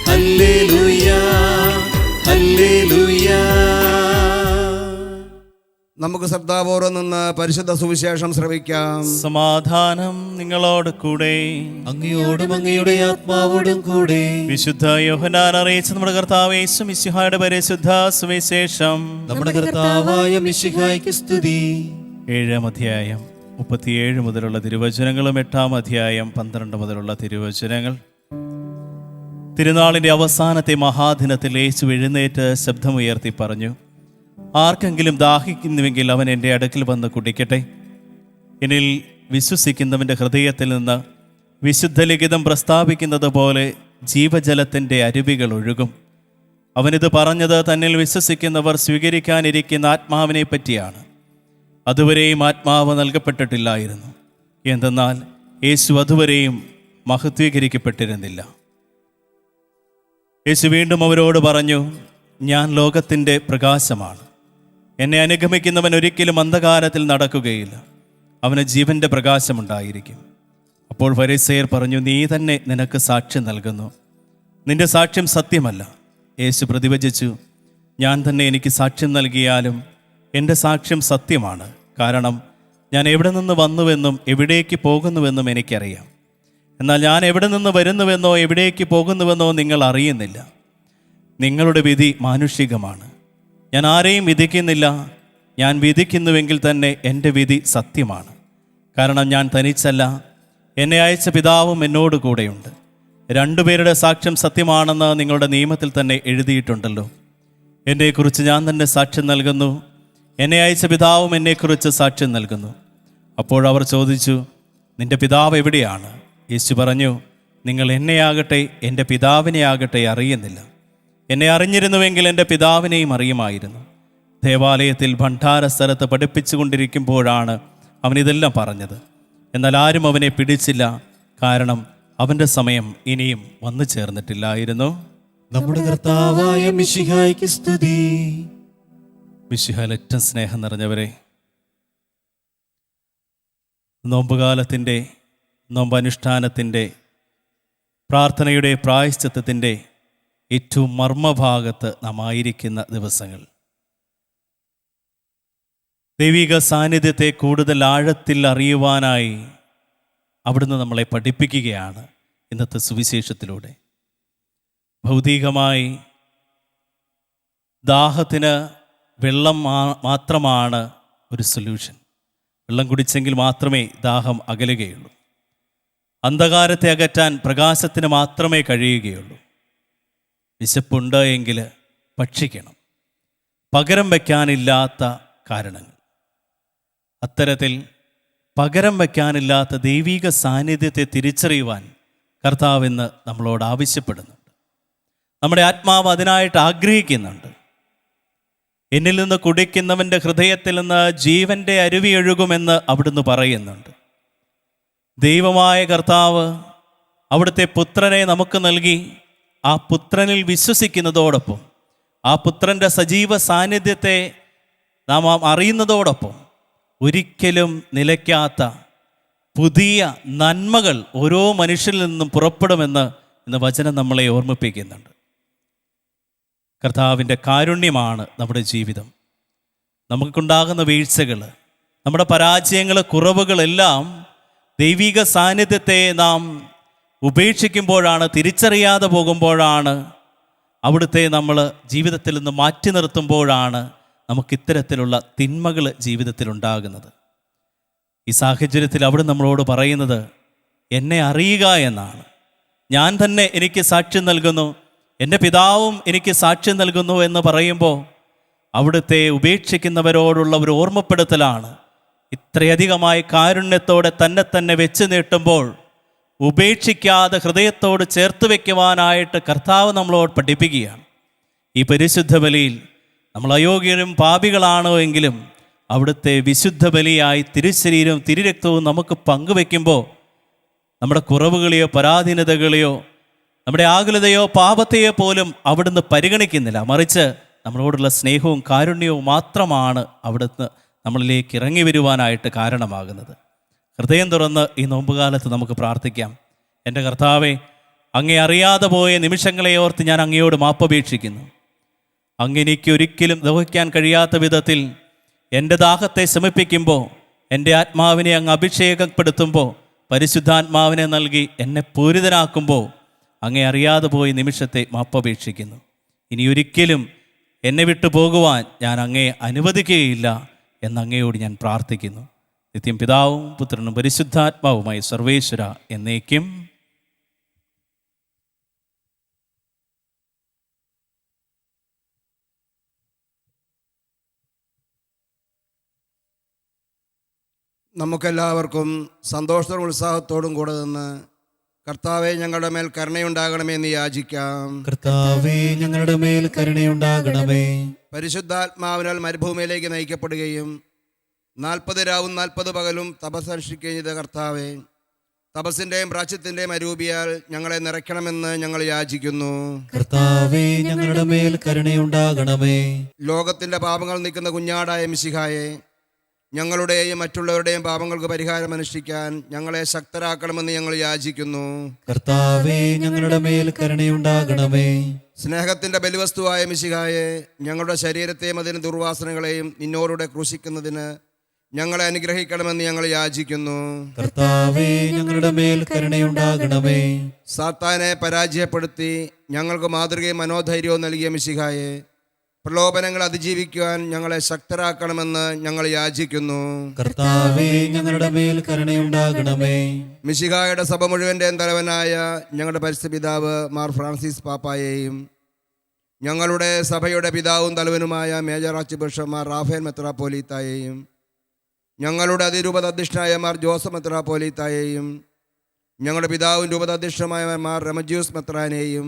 [SPEAKER 1] ഹല്ലേലൂയ ഹല്ലേലൂയ.
[SPEAKER 3] നമുക്ക് ശ്രദ്ധാപൂർവം നിന്ന് പരിശുദ്ധ സുവിശേഷം ശ്രവിക്കാം.
[SPEAKER 2] സമാധാനം നിങ്ങളോട് കൂടെ.
[SPEAKER 1] അങ്ങയോടും അങ്ങയുടെ ആത്മാവോടും കൂടെ.
[SPEAKER 2] വിശുദ്ധ യോഹന്നാൻ അറിയിച്ച നമ്മുടെ കർത്താവ് യേശു മിശിഹായുടെ പരിശുദ്ധ സുവിശേഷം.
[SPEAKER 1] നമ്മുടെ കർത്താവായ മിശിഹായ്ക്ക് സ്തുതി.
[SPEAKER 2] 7-ാം അധ്യായം 37 മുതലുള്ള തിരുവചനങ്ങളും 8-ാം അധ്യായം 12 മുതലുള്ള തിരുവചനങ്ങൾ. തിരുനാളിൻ്റെ അവസാനത്തെ മഹാദിനത്തിൽ യേശു എഴുന്നേറ്റ് ശബ്ദമുയർത്തി പറഞ്ഞു, ആർക്കെങ്കിലും ദാഹിക്കുന്നുവെങ്കിൽ അവൻ എൻ്റെ അടുക്കൽ വന്ന് കുടിക്കട്ടെ. എന്നിൽ വിശ്വസിക്കുന്നവൻ്റെ ഹൃദയത്തിൽ നിന്ന് വിശുദ്ധ ലിഖിതം പ്രസ്താവിക്കുന്നത് പോലെ ജീവജലത്തിൻ്റെ അരുവികൾ ഒഴുകും. അവനിത് പറഞ്ഞത് തന്നിൽ വിശ്വസിക്കുന്നവർ സ്വീകരിക്കാനിരിക്കുന്ന ആത്മാവിനെ പറ്റിയാണ്. അതുവരെയും ആത്മാവ് നൽകപ്പെട്ടിട്ടില്ലായിരുന്നു, എന്തെന്നാൽ യേശു അതുവരെയും മഹത്വീകരിക്കപ്പെട്ടിരുന്നില്ല. യേശു വീണ്ടും അവരോട് പറഞ്ഞു, ഞാൻ ലോകത്തിൻ്റെ പ്രകാശമാണ്. എന്നെ അനുഗമിക്കുന്നവൻ ഒരിക്കലും അന്ധകാരത്തിൽ നടക്കുകയില്ല, അവന് ജീവൻ്റെ പ്രകാശമുണ്ടായിരിക്കും. അപ്പോൾ ഫരിസേയർ പറഞ്ഞു, നീ തന്നെ നിനക്ക് സാക്ഷ്യം നൽകുന്നു, നിന്റെ സാക്ഷ്യം സത്യമല്ല. യേശു പ്രതിവചിച്ചു, ഞാൻ തന്നെ എനിക്ക് സാക്ഷ്യം നൽകിയാലും എൻ്റെ സാക്ഷ്യം സത്യമാണ്. കാരണം ഞാൻ എവിടെ നിന്ന് വന്നുവെന്നും എവിടേക്ക് പോകുന്നുവെന്നും എനിക്കറിയാം. എന്നാൽ ഞാൻ എവിടെ നിന്ന് വരുന്നുവെന്നോ എവിടേക്ക് പോകുന്നുവെന്നോ നിങ്ങൾ അറിയുന്നില്ല. നിങ്ങളുടെ വിധി മാനുഷികമാണ്. ഞാൻ ആരെയും വിധിക്കുന്നില്ല. ഞാൻ വിധിക്കുന്നുവെങ്കിൽ തന്നെ എൻ്റെ വിധി സത്യമാണ്. കാരണം ഞാൻ തനിച്ചല്ല, എന്നെ അയച്ച പിതാവും എന്നോട് കൂടെയുണ്ട്. 2 പേരുടെ സാക്ഷ്യം സത്യമാണെന്ന് നിങ്ങളുടെ നിയമത്തിൽ തന്നെ എഴുതിയിട്ടുണ്ടല്ലോ. എന്നെക്കുറിച്ച് ഞാൻ തന്നെ സാക്ഷ്യം നൽകുന്നു, എന്നെ അയച്ച പിതാവും എന്നെക്കുറിച്ച് സാക്ഷ്യം നൽകുന്നു. അപ്പോഴവർ ചോദിച്ചു, നിന്റെ പിതാവ് എവിടെയാണ്? യേശു പറഞ്ഞു, നിങ്ങൾ എന്നെയാകട്ടെ എൻ്റെ പിതാവിനെയാകട്ടെ അറിയുന്നില്ല. എന്നെ അറിഞ്ഞിരുന്നുവെങ്കിൽ എൻ്റെ പിതാവിനെയും അറിയുമായിരുന്നു. ദേവാലയത്തിൽ ഭണ്ഡാര സ്ഥലത്ത് പഠിപ്പിച്ചുകൊണ്ടിരിക്കുമ്പോഴാണ് അവനിതെല്ലാം പറഞ്ഞത്. എന്നാൽ ആരും അവനെ പിടിച്ചില്ല, കാരണം അവൻ്റെ സമയം ഇനിയും വന്നു ചേർന്നിട്ടില്ലായിരുന്നു.
[SPEAKER 1] നമ്മുടെ കർത്താവായ മിശിഹായ്ക്ക് സ്തുതി.
[SPEAKER 2] മിശിഹായിൽ ഏറ്റവും സ്നേഹം നിറഞ്ഞവരെ, നോമ്പുകാലത്തിൻ്റെ, നോമ്പനുഷ്ഠാനത്തിൻ്റെ, പ്രാർത്ഥനയുടെ, പ്രായശ്ചിത്തത്തിൻ്റെ ഏറ്റവും മർമ്മഭാഗത്ത് നാം ആയിരിക്കുന്ന ദിവസങ്ങൾ. ദൈവിക സാന്നിധ്യത്തെ കൂടുതൽ ആഴത്തിൽ അറിയുവാനായി അവിടുന്ന് നമ്മളെ പഠിപ്പിക്കുകയാണ് ഇന്നത്തെ സുവിശേഷത്തിലൂടെ. ഭൗതികമായി ദാഹത്തിന് വെള്ളം മാത്രമാണ് ഒരു സൊല്യൂഷൻ. വെള്ളം കുടിച്ചെങ്കിൽ മാത്രമേ ദാഹം അകലുകയുള്ളൂ. അന്ധകാരത്തെ അകറ്റാൻ പ്രകാശത്തിന് മാത്രമേ കഴിയുകയുള്ളൂ. വിശപ്പുണ്ട് എങ്കിൽ ഭക്ഷിക്കണം. പകരം വയ്ക്കാനില്ലാത്ത കാരണങ്ങൾ. അത്തരത്തിൽ പകരം വയ്ക്കാനില്ലാത്ത ദൈവിക സാന്നിധ്യത്തെ തിരിച്ചറിയുവാൻ കർത്താവ് ഇന്ന് നമ്മളോട് ആവശ്യപ്പെടുന്നുണ്ട്. നമ്മുടെ ആത്മാവ് അതിനായിട്ട് ആഗ്രഹിക്കുന്നുണ്ട്. എന്നിൽ നിന്ന് കുടിക്കുന്നവൻ്റെ ഹൃദയത്തിൽ നിന്ന് ജീവൻ്റെ അരുവി ഒഴുകുമെന്ന് അവിടുന്ന് പറയുന്നുണ്ട്. ദൈവമായ കർത്താവ് അവിടുത്തെ പുത്രനെ നമുക്ക് നൽകി. ആ പുത്രനിൽ വിശ്വസിക്കുന്നതോടൊപ്പം, ആ പുത്രൻ്റെ സജീവ സാന്നിധ്യത്തെ നാം അറിയുന്നതോടൊപ്പം ഒരിക്കലും നിലയ്ക്കാത്ത പുതിയ നന്മകൾ ഓരോ മനുഷ്യരിൽ നിന്നും പുറപ്പെടുമെന്ന് ഇന്ന് വചനം നമ്മളെ ഓർമ്മിപ്പിക്കുന്നുണ്ട്. കർത്താവിൻ്റെ കാരുണ്യമാണ് നമ്മുടെ ജീവിതം. നമുക്കുണ്ടാകുന്ന വീഴ്ചകൾ, നമ്മുടെ പരാജയങ്ങൾ, കുറവുകളെല്ലാം ദൈവിക സാന്നിധ്യത്തെ നാം ഉപേക്ഷിക്കുമ്പോഴാണ്, തിരിച്ചറിയാതെ പോകുമ്പോഴാണ്, അവിടുത്തെ നമ്മൾ ജീവിതത്തിൽ നിന്ന് മാറ്റി നിർത്തുമ്പോഴാണ് നമുക്കിത്തരത്തിലുള്ള തിന്മകൾ ജീവിതത്തിലുണ്ടാകുന്നത്. ഈ സാഹചര്യത്തിൽ അവിടെ നമ്മളോട് പറയുന്നത് എന്നെ അറിയുക എന്നാണ്. ഞാൻ തന്നെ എനിക്ക് സാക്ഷ്യം നൽകുന്നു, എൻ്റെ പിതാവും എനിക്ക് സാക്ഷ്യം നൽകുന്നു എന്ന് പറയുമ്പോൾ അവിടുത്തെ ഉപേക്ഷിക്കുന്നവരോടുള്ള ഒരു ഓർമ്മപ്പെടുത്തലാണ്. ഇത്രയധികമായി കാരുണ്യത്തോടെ തന്നെ വെച്ച് നീട്ടുമ്പോൾ ഉപേക്ഷിക്കാതെ ഹൃദയത്തോട് ചേർത്ത് വയ്ക്കുവാനായിട്ട് കർത്താവ് നമ്മളോട് പഠിപ്പിക്കുകയാണ്. ഈ പരിശുദ്ധ ബലിയിൽ നമ്മൾ അയോഗ്യരും പാപികളാണോ എങ്കിലും അവിടുത്തെ വിശുദ്ധ ബലിയായി തിരുശരീരവും തിരുരക്തവും നമുക്ക് പങ്കുവെക്കുമ്പോൾ നമ്മുടെ കുറവുകളെയോ പരാധീനതകളെയോ നമ്മുടെ ആകുലതയോ പാപത്തെയോ പോലും അവിടുന്ന് പരിഗണിക്കുന്നില്ല. മറിച്ച് നമ്മളോടുള്ള സ്നേഹവും കാരുണ്യവും മാത്രമാണ് അവിടുന്ന് നമ്മളിലേക്ക് ഇറങ്ങി വരുവാനായിട്ട് കാരണമാകുന്നത്. ഹൃദയം തുറന്ന് ഈ നോമ്പുകാലത്ത് നമുക്ക് പ്രാർത്ഥിക്കാം. എൻ്റെ കർത്താവേ, അങ്ങേ അറിയാതെ പോയ നിമിഷങ്ങളെ ഓർത്ത് ഞാൻ അങ്ങയോട് മാപ്പപേക്ഷിക്കുന്നു. അങ്ങെനിക്ക് ഒരിക്കലും ദഹിക്കാൻ കഴിയാത്ത വിധത്തിൽ എൻ്റെ ദാഹത്തെ ശമിപ്പിക്കുമ്പോൾ, എൻ്റെ ആത്മാവിനെ അങ്ങ് അഭിഷേകപ്പെടുത്തുമ്പോൾ, പരിശുദ്ധാത്മാവിനെ നൽകി എന്നെ പൂരിതനാക്കുമ്പോൾ അങ്ങേ അറിയാതെ പോയി നിമിഷത്തെ മാപ്പപേക്ഷിക്കുന്നു. ഇനി ഒരിക്കലും എന്നെ വിട്ടു പോകുവാൻ ഞാൻ അങ്ങയെ അനുവദിക്കുകയില്ല എന്നങ്ങയോട് ഞാൻ പ്രാർത്ഥിക്കുന്നു. നിത്യം പിതാവും പുത്രനും പരിശുദ്ധാത്മാവുമായി സർവേശ്വര എന്നേക്കും.
[SPEAKER 3] നമുക്കെല്ലാവർക്കും സന്തോഷത്തോടും ഉത്സാഹത്തോടും കൂടെ നിന്ന് കർത്താവെ ഞങ്ങളുടെ മേൽ കരുണയുണ്ടാകണമേ എന്ന് യാചിക്കാം.
[SPEAKER 1] കർത്താവേ ഞങ്ങളുടെ മേൽ കരുണയുണ്ടാകണമേ.
[SPEAKER 3] പരിശുദ്ധാത്മാവിനാൽ മരുഭൂമിയിലേക്ക് നയിക്കപ്പെടുകയും 40 രാവും 40 പകലും തപസ് അനുഷ്ഠിക്കുകയും ചെയ്ത കർത്താവെ, തപസ്സിൻ്റെയും പ്രാച്യത്തിൻ്റെയും അരൂപിയാൽ ഞങ്ങളെ നിറയ്ക്കണമെന്ന് ഞങ്ങൾ യാചിക്കുന്നു.
[SPEAKER 1] കർത്താവേ ഞങ്ങളുടെ മേൽ കരുണയുണ്ടാകണമേ.
[SPEAKER 3] ലോകത്തിൻ്റെ പാപങ്ങൾ നീക്കുന്ന കുഞ്ഞാടായ മിശിഹായെ, ഞങ്ങളുടെയും മറ്റുള്ളവരുടെയും പാപങ്ങൾക്ക് പരിഹാരം അനുഷ്ഠിക്കാൻ ഞങ്ങളെ ശക്തരാക്കണമെന്ന് ഞങ്ങൾ യാചിക്കുന്നു.
[SPEAKER 1] കർത്താവേ ഞങ്ങളുടെ മേൽ കരുണയുണ്ടാകണമേ.
[SPEAKER 3] സ്നേഹത്തിൻ്റെ ബലിവസ്തുവായ മിശിഹായെ, ഞങ്ങളുടെ ശരീരത്തെയും അതിന് ദുർവാസനകളെയും നിന്നോടുകൂടെ ക്രൂശിക്കുന്നതിന് ഞങ്ങളെ അനുഗ്രഹിക്കണമെന്ന് ഞങ്ങൾ യാചിക്കുന്നു.
[SPEAKER 1] കർത്താവേ ഞങ്ങളുടെ മേൽ കരുണയുണ്ടാകണമേ.
[SPEAKER 3] സാത്താനെ പരാജയപ്പെടുത്തി ഞങ്ങൾക്ക് മാതൃകയും മനോധൈര്യവും നൽകിയ മിശിഹായെ, പ്രലോഭനങ്ങൾ അതിജീവിക്കുവാൻ ഞങ്ങളെ ശക്തരാക്കണമെന്ന് ഞങ്ങൾ യാചിക്കുന്നു.
[SPEAKER 1] കർത്താവേ ഞങ്ങളുടെ മേൽ കരുണയുണ്ടാകണമേ.
[SPEAKER 3] മിശിഹായുടെ സഭ മുഴുവൻ്റെയും തലവനായ ഞങ്ങളുടെ പരിശുദ്ധ പിതാവ് മാർ ഫ്രാൻസിസ് പാപ്പായെയും, ഞങ്ങളുടെ സഭയുടെ പിതാവും തലവനുമായ മേജർ ആർച്ച് ബിഷപ്പ് മാർ റാഫേൽ മെത്രാപ്പോലീത്തായെയും, ഞങ്ങളുടെ അതിരൂപതാധ്യക്ഷനായ മാർ ജോസഫ് മെത്രാപ്പോലീത്തായെയും, ഞങ്ങളുടെ പിതാവും രൂപതാധ്യക്ഷമായ മാർ റമജ്യൂസ് മെത്രാനെയും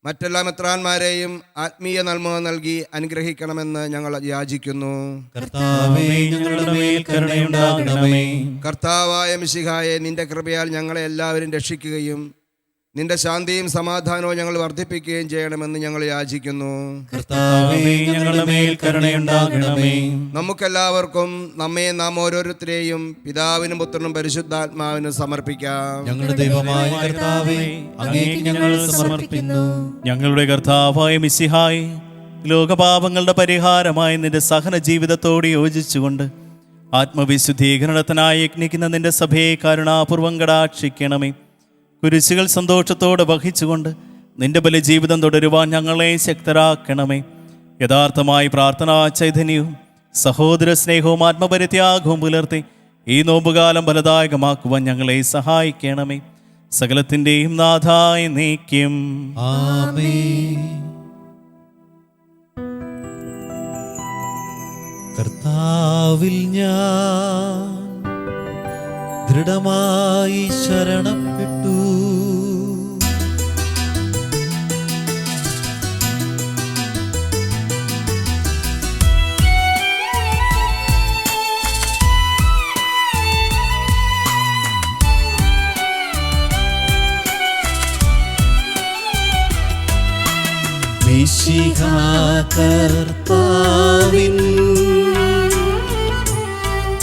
[SPEAKER 3] മറ്റെല്ലാ മെത്രാന്മാരെയും ആത്മീയ നന്മ നൽകി അനുഗ്രഹിക്കണമെന്ന് ഞങ്ങൾ യാചിക്കുന്നു.
[SPEAKER 1] കർത്താവേ ഞങ്ങളുടെ മേൽ കരുണയുണ്ടാകണമേ.
[SPEAKER 3] കർത്താവായ മിശിഹായെ, നിന്റെ കൃപയാൽ ഞങ്ങളെ എല്ലാവരും രക്ഷിക്കുകയും നിന്റെ ശാന്തിയും സമാധാനവും ഞങ്ങൾ വർദ്ധിപ്പിക്കുകയും ചെയ്യണമെന്ന് ഞങ്ങൾ യാചിക്കുന്നു.
[SPEAKER 1] കർത്താവേ ഞങ്ങളുടെ മേൽ കരുണയുണ്ടാകണമേ.
[SPEAKER 3] നമുക്കെല്ലാവർക്കും നാം ഓരോരുത്തരെയും പിതാവിനും പുത്രനും പരിശുദ്ധാത്മാവിനും സമർപ്പിക്കാം.
[SPEAKER 1] ഞങ്ങളുടെ ദൈവമായ കർത്താവേ, അങ്ങേക്ക് ഞങ്ങൾ സമർപ്പിക്കുന്നു.
[SPEAKER 2] ഞങ്ങളുടെ കർത്താവായ മിശിഹായേ, ലോകപാപങ്ങളുടെ പരിഹാരമായി നിന്റെ സഹന ജീവിതത്തോട് യോജിച്ചുകൊണ്ട് ആത്മവിശുദ്ധീകരണത്തിനായി യജ്ഞിക്കുന്ന നിന്റെ സഭയെ കരുണാപൂർവം കടാക്ഷിക്കണമേ. കുരിശുകൾ സന്തോഷത്തോടെ വഹിച്ചുകൊണ്ട് നിന്റെ ബലിജീവിതം തുടരുവാൻ ഞങ്ങളെ ശക്തരാക്കണമേ. യഥാർത്ഥമായി പ്രാർത്ഥനാ ചൈതന്യവും സഹോദര സ്നേഹവും ആത്മപരിത്യാഗവും പുലർത്തി ഈ നോമ്പുകാലം ഫലദായകമാക്കുവാൻ ഞങ്ങളെ സഹായിക്കണമേ. സകലത്തിൻ്റെയും നാഥായ നീക്കും.
[SPEAKER 1] ആമേൻ. കർത്താവിൽ ഞാൻ ദൃഢമായി ശരണപ്പെട്ടു. മിശിഹാ കർത്താവിൻ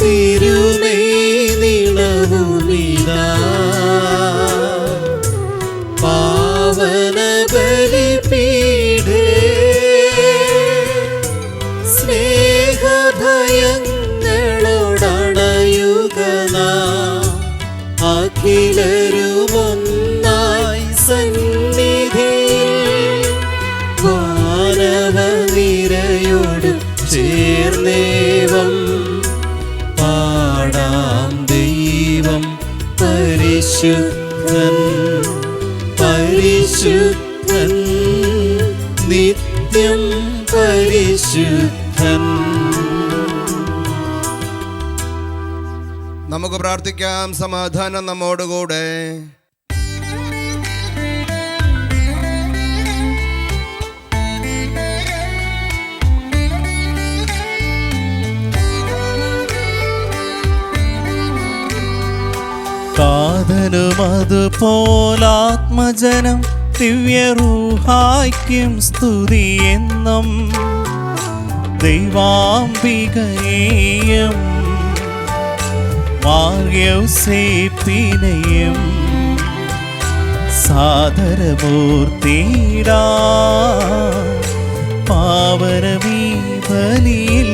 [SPEAKER 1] തിരുമേനിളവുമിതാ പാവന ബലിപീഠേ സ്നേഹഭയങ്ങളോടണയുക നാം അഖിലരുമൊന്നായി സന്നിധിയിൽ വാനവനിരയോട് ചേർന്നേവം പാടാം. ദൈവം പരിശുദ്ധൻ പരിശുദ്ധൻ നിത്യം പരിശുദ്ധൻ.
[SPEAKER 3] നമുക്ക് പ്രാർത്ഥിക്കാം. സമാധാനം നമ്മോടുകൂടെ.
[SPEAKER 2] കാതനും അതുപോലാത്മജനം ദിവ്യറൂഹായ്ക്കും സ്തുതി എന്നും ദൈവാംബികയെയും മാർയൗസേപ്പിനെയും സാദരമൂർത്തിയിടാ പാവനമീ ബലിയിൽ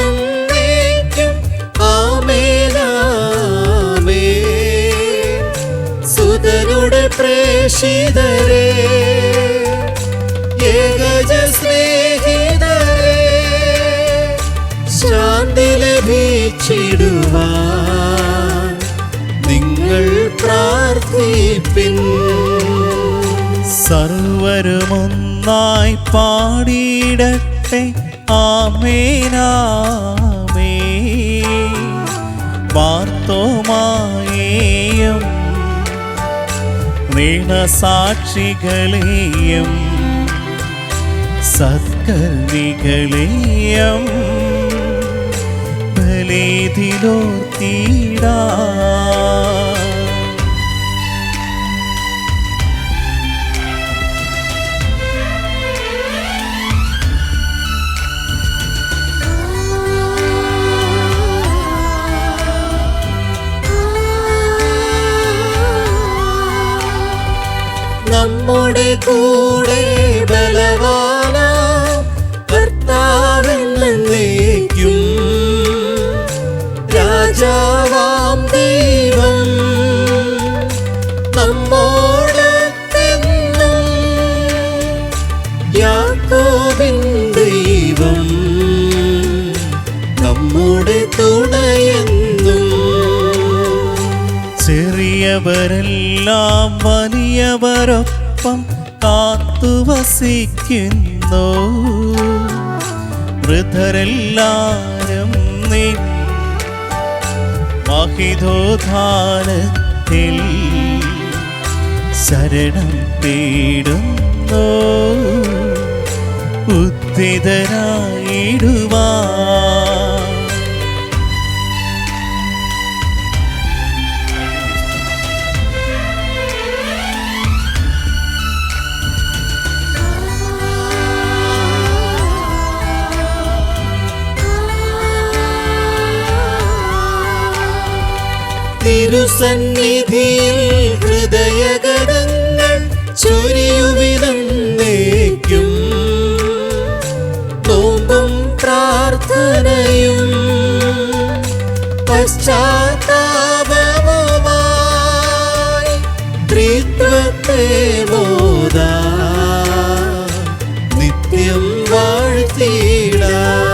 [SPEAKER 1] എന്നേക്കും ആമേനാമേൻ. സുതനുടെ പ്രേഷിതരേ, ഏകജ സ്നേഹിതരേ, ശാന്തി ലഭിച്ചിടുവാൻ നിങ്ങൾ പ്രാർത്ഥിപ്പിൻ.
[SPEAKER 2] സർവരുമൊന്നായി പാടിയിടട്ടെ ആമേനാമേൻ. മാർത്തോമായേയും നീണസാക്ഷികളെയും സത്കർമ്മികളെയും ബലിതിലോർത്തിടാ.
[SPEAKER 1] നമ്മുടെ കൂടെ ബലവാനാം കർത്താവെന്നേക്കും, രാജാവാം ദൈവം നമ്മോടൊത്തെന്നും, യാക്കോബിൻ ദൈവം നമ്മുടെ തുണയെന്നും.
[SPEAKER 2] ചെറിയവരെല്ലാം വലിയവരൊപ്പം കാത്തുവസിക്കുന്നു. വൃദ്ധരെല്ലാരും നിൻ മഹിതോദ്ധാനത്തിൽ ശരണം തേടുന്നു. ഉദ്ധിതരായിടുവാൻ
[SPEAKER 1] തിരുസന്നിധിയിൽ ഹൃദയഗണങ്ങൾ ചൊരിയുവിനേക്കും, നോമ്പും പ്രാർത്ഥനയും പശ്ചാത്താപവുമായി ത്രിത്വത്തെ മോദാ നിത്യം വാഴ്ത്തിടാം.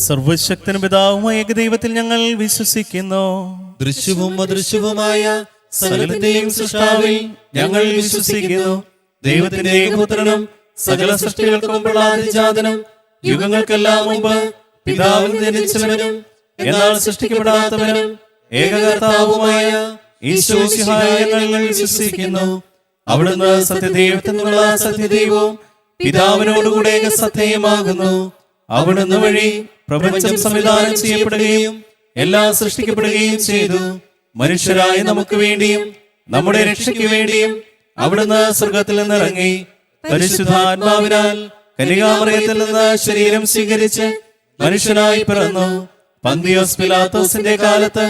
[SPEAKER 2] സർവശക്തനും പിതാവുമായ ഏകദൈവത്തിൽ ഞങ്ങൾ വിശ്വസിക്കുന്നു.
[SPEAKER 1] ദൃശ്യവും അദൃശ്യവുമായ സകലത്തിന്റെയും സൃഷ്ടാവിൽ
[SPEAKER 2] ഞങ്ങൾ വിശ്വസിക്കുന്നു. ദൈവത്തിന്റെ ഏകപുത്രനും സകല സൃഷ്ടികൾക്കും മുമ്പുള്ള ആദിജാതനും, യുഗങ്ങൾക്കെല്ലാം മുമ്പ് പിതാവിൽ ജനിച്ചവനും എന്നാൽ സൃഷ്ടിക്കപ്പെടാത്തവനും ഏകകർത്താവുമായ ഈശോ മിശിഹായെ ഞങ്ങൾ വിശ്വസിക്കുന്നു. അവിടുന്ന് സത്യദൈവത്തിൽ നിന്നുള്ള സത്യദൈവവും പിതാവിനോടുകൂടെ ഏകസത്യമാകുന്നു. അവിടുന്ന് വഴി പ്രപഞ്ചം സംവിധാനം ചെയ്യപ്പെടുകയും എല്ലാം സൃഷ്ടിക്കപ്പെടുകയും ചെയ്തു. മനുഷ്യരായ നമുക്ക് വേണ്ടിയും നമ്മുടെ രക്ഷയ്ക്ക് വേണ്ടിയും അവിടുന്ന് സ്വർഗത്തിൽ നിന്നിറങ്ങി പരിശുദ്ധാത്മാവിനാൽ കന്യകാമറിയത്തിൽ നിന്ന് ശരീരം സ്വീകരിച്ച് മനുഷ്യനായി പിറന്നു. പന്തിയോസ് പിലാത്തോസിന്റെ കാലത്ത്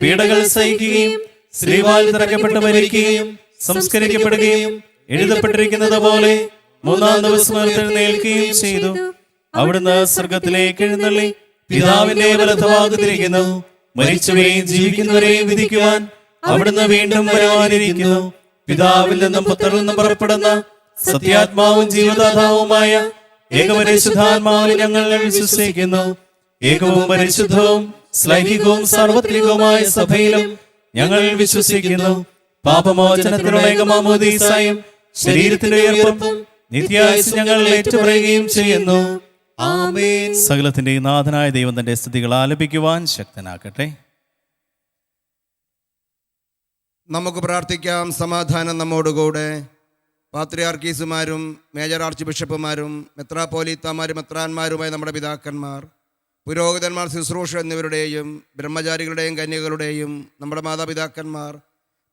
[SPEAKER 2] പീഡകൾ സഹിക്കുകയും ശ്രീവാൽ തറയ്ക്കപ്പെട്ട് മരിക്കുകയും സംസ്കരിക്കപ്പെടുകയും എഴുതപ്പെട്ടിരിക്കുന്നത് പോലെ മൂന്നാം ദിവസം ഉയർത്തെഴുന്നേൽക്കുകയും ചെയ്തു. അവിടുന്ന് സ്വർഗത്തിലേക്ക് എഴുന്നള്ളി പിതാവിന്റെ വലത്തുഭാഗത്തിരിക്കുന്നു. മരിച്ചവരെയും ജീവിക്കുന്നവരെയും വിധിക്കുവാൻ അവിടുന്ന് വീണ്ടും വരുവാനിരിക്കുന്നു. പിതാവിൽ നിന്നും പുത്രനിൽ നിന്നും പുറപ്പെടുന്ന സത്യാത്മാവും ജീവദാതാവുമായ ഏകപരിശുദ്ധാത്മാവിൽ ഞങ്ങൾ വിശ്വസിക്കുന്നു. ഏകവും പരിശുദ്ധവും ശ്ലൈഹികവും സാർവത്രികവുമായ സഭയിലും ഞങ്ങൾ വിശ്വസിക്കുന്നു. പാപമോചനത്തിനുള്ള ഏകമാമോദീസായും ശരീരത്തിന്റെ ഉയർപ്പും നിത്യായുസ്സും ഞങ്ങൾ ഏറ്റുപറയുകയും ചെയ്യുന്നു. ആമേൻ. സകലത്തിന്റെ നാഥനായ ദൈവം തന്റെ സ്തുതികൾ ആലപിക്കുവാൻ ശക്തനാക്കട്ടെ.
[SPEAKER 3] നമുക്ക് പ്രാർത്ഥിക്കാം. സമാധാനം നമ്മോടുകൂടെ. പാത്രിയാർക്കീസുമാരും മേജർ ആർച്ച് ബിഷപ്പുമാരും മെത്രാപ്പോലീത്താമാരും മെത്രാന്മാരുമായ നമ്മുടെ പിതാക്കന്മാർ, പുരോഹിതന്മാർ, ശുശ്രൂഷ എന്നിവരുടെയും ബ്രഹ്മചാരികളുടെയും കന്യകളുടെയും നമ്മുടെ മാതാപിതാക്കന്മാർ,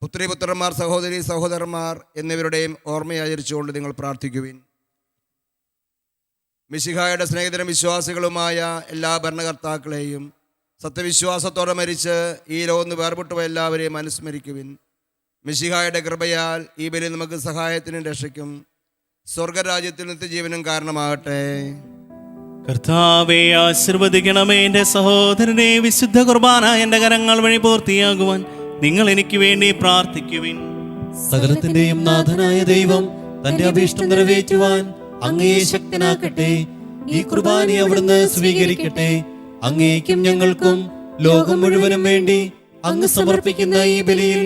[SPEAKER 3] പുത്രിപുത്രന്മാർ, സഹോദരി സഹോദരന്മാർ എന്നിവരുടെയും ഓർമ്മയാചരിച്ചുകൊണ്ട് നിങ്ങൾ പ്രാർത്ഥിക്കുവിൻ. മിശിഹായുടെ സ്നേഹിതരും വിശ്വാസികളുമായ എല്ലാ ഭരണകർത്താക്കളെയും സത്യവിശ്വാസത്തോടെ മരിച്ച് ഈ ലോകത്ത് വേർപെട്ടുപോയ എല്ലാവരെയും അനുസ്മരിക്കുവിൻ. മിശിഹായുടെ കൃപയാൽ ഈ ബലി നമുക്ക് സഹായത്തിനും രക്ഷയ്ക്കും സ്വർഗരാജ്യത്തിൽ നിത്യജീവനും കാരണമാകട്ടെ.
[SPEAKER 2] കർത്താവെ ആശീർവദിക്കണമേ. എൻ്റെ സഹോദരനെ വിശുദ്ധ കുർബാന എൻ്റെ കരങ്ങൾ വഴി പൂർത്തിയാകുവാൻ നിങ്ങൾ എനിക്ക് വേണ്ടി പ്രാർത്ഥിക്കുവിൻ.
[SPEAKER 1] സകലത്തിന്റെയും നാഥനായ ദൈവം തന്റെ അഭീഷ്ടം നിറവേറ്റുവാൻ അങ്ങയെ ശക്തനാക്കട്ടെ. ഈ കുർബാന അവിടുന്ന് സ്വീകരിക്കട്ടെ. അങ്ങേക്കും ഞങ്ങൾക്കും ലോകം മുഴുവനും വേണ്ടി അങ്ങ് സമർപ്പിക്കുന്ന ഈ ബലിയിൽ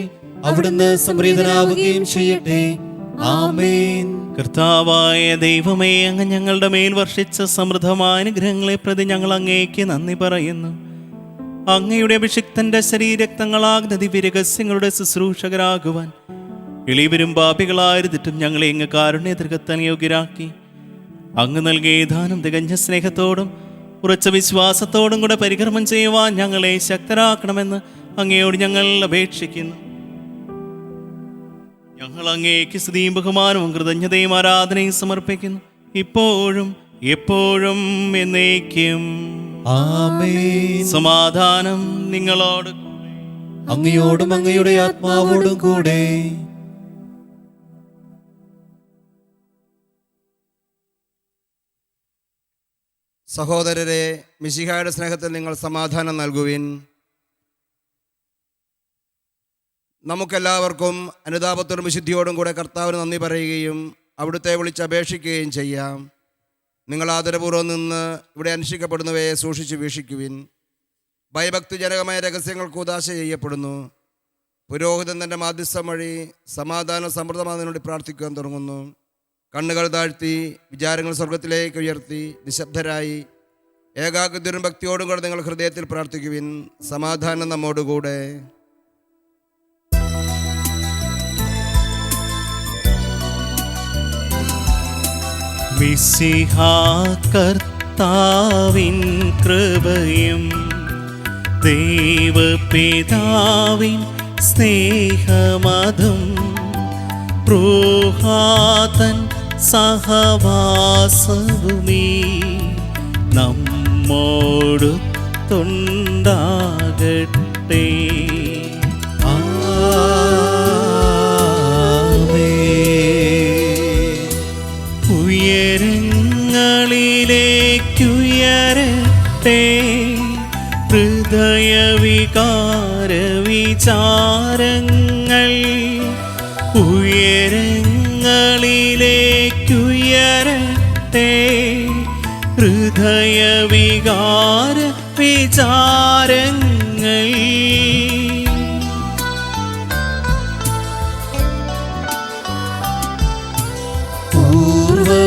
[SPEAKER 1] അവിടുന്ന് സംപ്രീതനാവുകയും ചെയ്യട്ടെ. ആമേൻ.
[SPEAKER 2] കർത്താവായ ദൈവമേ, അങ്ങ് ഞങ്ങളുടെ മേൽ വർഷിച്ച സമൃദ്ധമായ അനുഗ്രഹങ്ങളെ പ്രതി ഞങ്ങൾ അങ്ങേക്ക് നന്ദി പറയുന്നു. അങ്ങയുടെ അഭിഷിക്തന്റെ ശരീരക്തങ്ങളാകുന്ന ദിവ്യരഹസ്യങ്ങളുടെ ശുശ്രൂഷകരാകുവാൻ എളിവരും പാപികളായിരുന്നിട്ടും ഞങ്ങളെ അങ്ങ് കാരുണ്യതൃകത്താൻ യോഗ്യരാക്കി. അങ്ങ് നൽകിയ ദാനം തികഞ്ഞ സ്നേഹത്തോടും ഉറച്ച വിശ്വാസത്തോടും കൂടെ പരികർമ്മം ചെയ്യുവാൻ ഞങ്ങളെ ശക്തരാക്കണമെന്ന് അങ്ങയോട് ഞങ്ങൾ അപേക്ഷിക്കുന്നു. ഞങ്ങൾ അങ്ങേക്ക് സ്തുതിയും ബഹുമാനവും കൃതജ്ഞതയും ആരാധനയും സമർപ്പിക്കുന്നു, ഇപ്പോഴും എപ്പോഴും എന്നേക്കും.
[SPEAKER 1] ആമേൻ.
[SPEAKER 2] സമാധാനം നിങ്ങളോട്
[SPEAKER 1] അങ്ങയോടും അങ്ങയുടെ ആത്മാവോടും കൂടെ.
[SPEAKER 3] സഹോദരരെ, മിശിഹായുടെ സ്നേഹത്തിൽ നിങ്ങൾ സമാധാനം നൽകുവിൻ. നമുക്കെല്ലാവർക്കും അനുതാപത്തോടും വിശുദ്ധിയോടും കൂടെ കർത്താവിന് നന്ദി പറയുകയും അവിടുത്തെ വിളിച്ചപേക്ഷിക്കുകയും ചെയ്യാം. നിങ്ങൾ ആദരപൂർവ്വം നിന്ന് ഇവിടെ അനുഷ്ഠിക്കപ്പെടുന്നവയെ സൂക്ഷിച്ച് വീക്ഷിക്കുവിൻ. ഭയഭക്തിജനകമായ രഹസ്യങ്ങൾ കൂദാശ ചെയ്യപ്പെടുന്നു. പുരോഹിതൻ തൻ്റെ മാധ്യസ്ഥം വഴി സമാധാന സമൃദ്ധമാകുന്നതിനോട് പ്രാർത്ഥിക്കുവാൻ തുടങ്ങുന്നു. കണ്ണുകൾ താഴ്ത്തി വിചാരങ്ങൾ സ്വർഗത്തിലേക്ക് ഉയർത്തി നിശബ്ദരായി ഏകാഗ്രതയും ഭക്തിയോടും കൂടെ നിങ്ങൾ ഹൃദയത്തിൽ പ്രാർത്ഥിക്കുവിൻ. സമാധാനം നമ്മോടുകൂടെ.
[SPEAKER 2] മിശിഹാ കർത്താവിൻ കൃപയും ദൈവപിതാവിൻ സ്നേഹമതും റൂഹാതൻ സഹവാസവുമീ നമ്മോടുണ്ടാകട്ടെ. ഉയരങ്ങളിലേക്കുയരട്ടെ ഹൃദയവികാര വിചാരങ്ങൾ. ഉയരങ്ങളിലേക്കുയരട്ടെ ഹൃദയവികാര വിചാരങ്ങൾ.
[SPEAKER 1] പൂർവപിതാവാമബ്രാഹം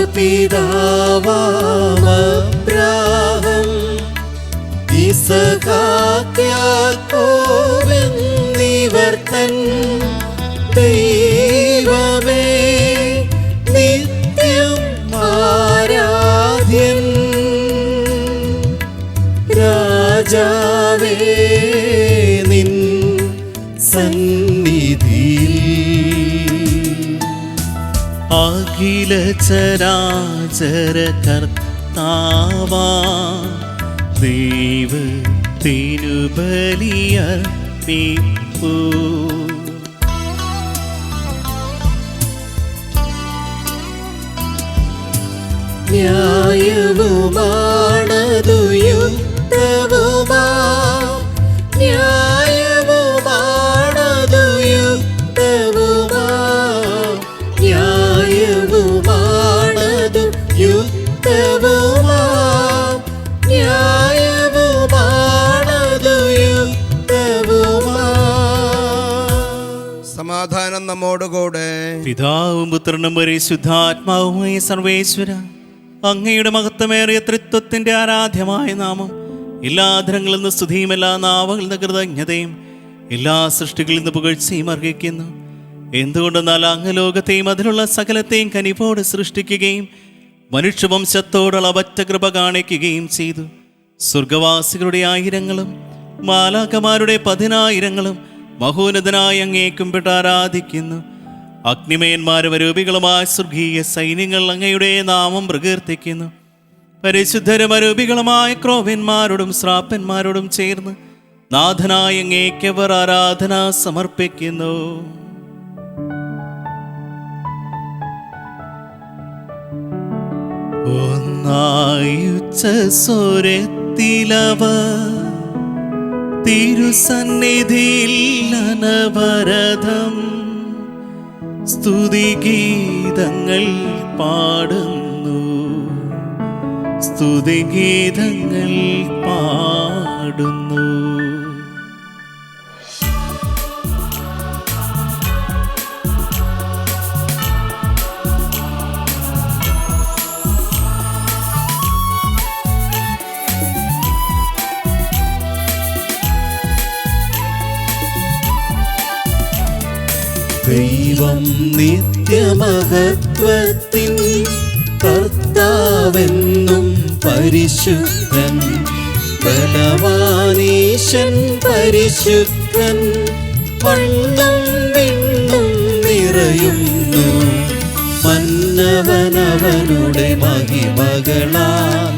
[SPEAKER 1] യാക്കോബെന്നിവർ തൻ ദൈവമേ നിത്യം ആരാധ്യൻ. രാജാവേ നിൻ സന്നിധിയിൽ
[SPEAKER 2] അഖില ചരാചര കർത്താവാ ദൈവത്തിനു ബലിയർപ്പിപ്പൂ.
[SPEAKER 1] ന്യായവുമാണതു യുക്തവുമാ, ന്യായവുമാണതു യുക്തവുമാ, ന്യായവുമാണതു യുക്തവുമാ, ന്യായവുമാണതു യുക്തവുമാ.
[SPEAKER 3] സമാധാനം നമ്മോടുകൂടെ.
[SPEAKER 2] പിതാവും പുത്രനും പരിശുദ്ധാത്മാവുമായ സർവേശ്വര, അങ്ങയുടെ മഹത്വമേറിയ ത്രിത്വത്തിന്റെ ആരാധ്യമായ നാമം എല്ലാ അധരങ്ങളിൽ നിന്ന് സ്തുതിയും എല്ലാ നാവുകളിൽ നിന്ന് കൃതജ്ഞതയും എല്ലാ സൃഷ്ടികളിൽ നിന്ന് പുകഴ്ചയും അർഹിക്കുന്നു. എന്തുകൊണ്ടെന്നാൽ അങ്ങ് ലോകത്തെയും അതിലുള്ള സകലത്തെയും കനിവോട് സൃഷ്ടിക്കുകയും മനുഷ്യവംശത്തോടുള്ള ഒറ്റ കൃപ കാണിക്കുകയും ചെയ്തു. സ്വർഗവാസികളുടെ ആയിരങ്ങളും മാലാഖമാരുടെ 10,000 മഹോന്നതനായി അങ്ങേ കുമ്പിട്ട് ആരാധിക്കുന്നു. അഗ്നിമയന്മാരും അരൂപികളുമായ സ്വർഗീയ സൈന്യങ്ങൾ അങ്ങയുടെ നാമം പ്രകീർത്തിക്കുന്നു. പരിശുദ്ധരും അരൂപികളുമായ ക്രോവന്മാരോടും ശ്രാപ്പന്മാരോടും ചേർന്ന് നാഥനായ അങ്ങേക്കവർ ആരാധന സമർപ്പിക്കുന്നു. ഒന്ന് ഒന്നായുച്ച സ്വരത്തിലവ തിരുസന്നിധിയിൽ അനവരതം സ്തുതിഗീതങ്ങൾ പാടുന്നു, സ്തുതിഗീതങ്ങൾ പാടുന്നു. ദൈവം നിത്യമഹത്വത്തിൻ കർത്താവെന്നും പരിശുദ്ധൻ, ബലവാനീശൻ പരിശുദ്ധൻ, മണ്ണും വിണ്ണും നിറയുന്നു. മന്നവനവനുടെ മഹിമകളാൽ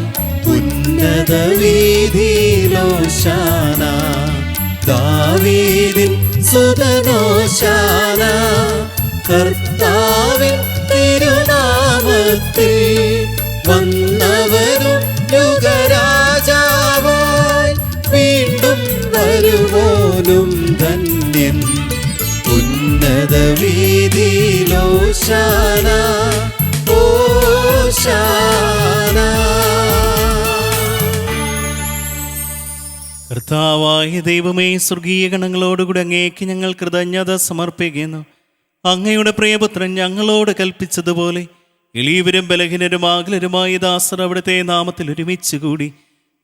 [SPEAKER 2] ഉന്നത വീതിയിലോശാന. ദാവീദിൻ സുതനോശാന. കർത്താവിൻ തിരുനാമത്തിൽ വന്നവനും യുഗരാജാവായി വീണ്ടും വരുവോനും ധന്യൻ. ഉന്നത വീതിയിലോശാന, ഓശാന. കർത്താവായ ദൈവമേ, സ്വർഗീയ ഗണങ്ങളോടുകൂടി അങ്ങേക്ക് ഞങ്ങൾ കൃതജ്ഞത സമർപ്പിക്കുന്നു. അങ്ങയുടെ പ്രിയപുത്രൻ ഞങ്ങളോട് കൽപ്പിച്ചതുപോലെ എളിയവരും ബലഹീനരും ആകുലരുമായ ദാസർ അവിടുത്തെ നാമത്തിൽ ഒരുമിച്ച് കൂടി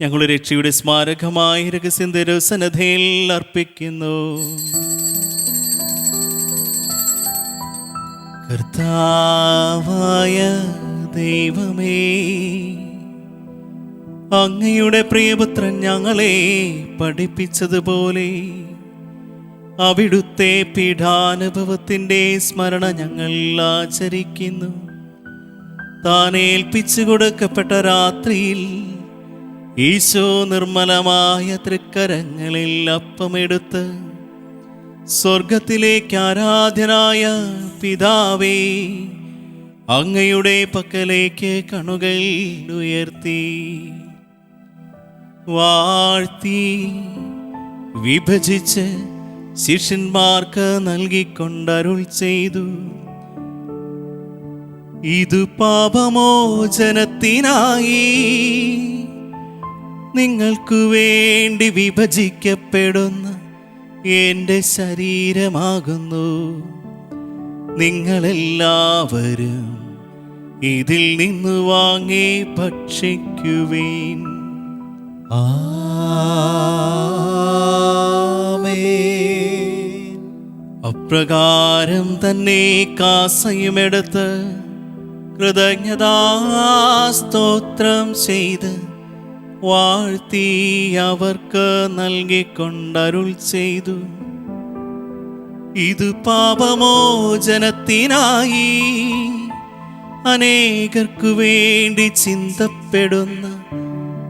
[SPEAKER 2] ഞങ്ങളുടെ രക്ഷയുടെ സ്മാരകമായ രഹസ്യം തിരുസന്നിധിയിൽ അർപ്പിക്കുന്നു. കർത്താവായ ദൈവമേ, അങ്ങയുടെ പ്രിയപുത്രൻ ഞങ്ങളെ പഠിപ്പിച്ചതുപോലെ അവിടുത്തെ പീഡാനുഭവത്തിൻ്റെ സ്മരണ ഞങ്ങൾ ആചരിക്കുന്നു. താൻ ഏൽപ്പിച്ചു കൊടുക്കപ്പെട്ട രാത്രിയിൽ ഈശോ നിർമ്മലമായ തൃക്കരങ്ങളിൽ അപ്പമെടുത്ത് സ്വർഗത്തിലേക്ക് ആരാധ്യനായ പിതാവേ, അങ്ങയുടെ പക്കലേക്ക് കണ്ണുകൾ ഉയർത്തി വാഴ്ത്തി വിഭജിച്ച് ശിഷ്യന്മാർക്ക് നൽകിക്കൊണ്ടരുൾ ചെയ്തു. ഇതു പാപമോചനത്തിനായി നിങ്ങൾക്കു വേണ്ടി വിഭജിക്കപ്പെടുന്ന എൻ്റെ ശരീരമാകുന്നു. നിങ്ങളെല്ലാവരും ഇതിൽ നിന്ന് വാങ്ങി ഭക്ഷിക്കുവിൻ. ആമേൻ. അപ്രകാരം തന്നെ കാസയുമെടുത്ത് കൃതജ്ഞതാസ്തോത്രം ചെയ്ത് വാഴ്ത്തി അവർക്ക് നൽകിക്കൊണ്ടരുൾ ചെയ്തു. ഇത് പാപമോചനത്തിനായി അനേകർക്കു വേണ്ടി ചിന്തപ്പെടുന്ന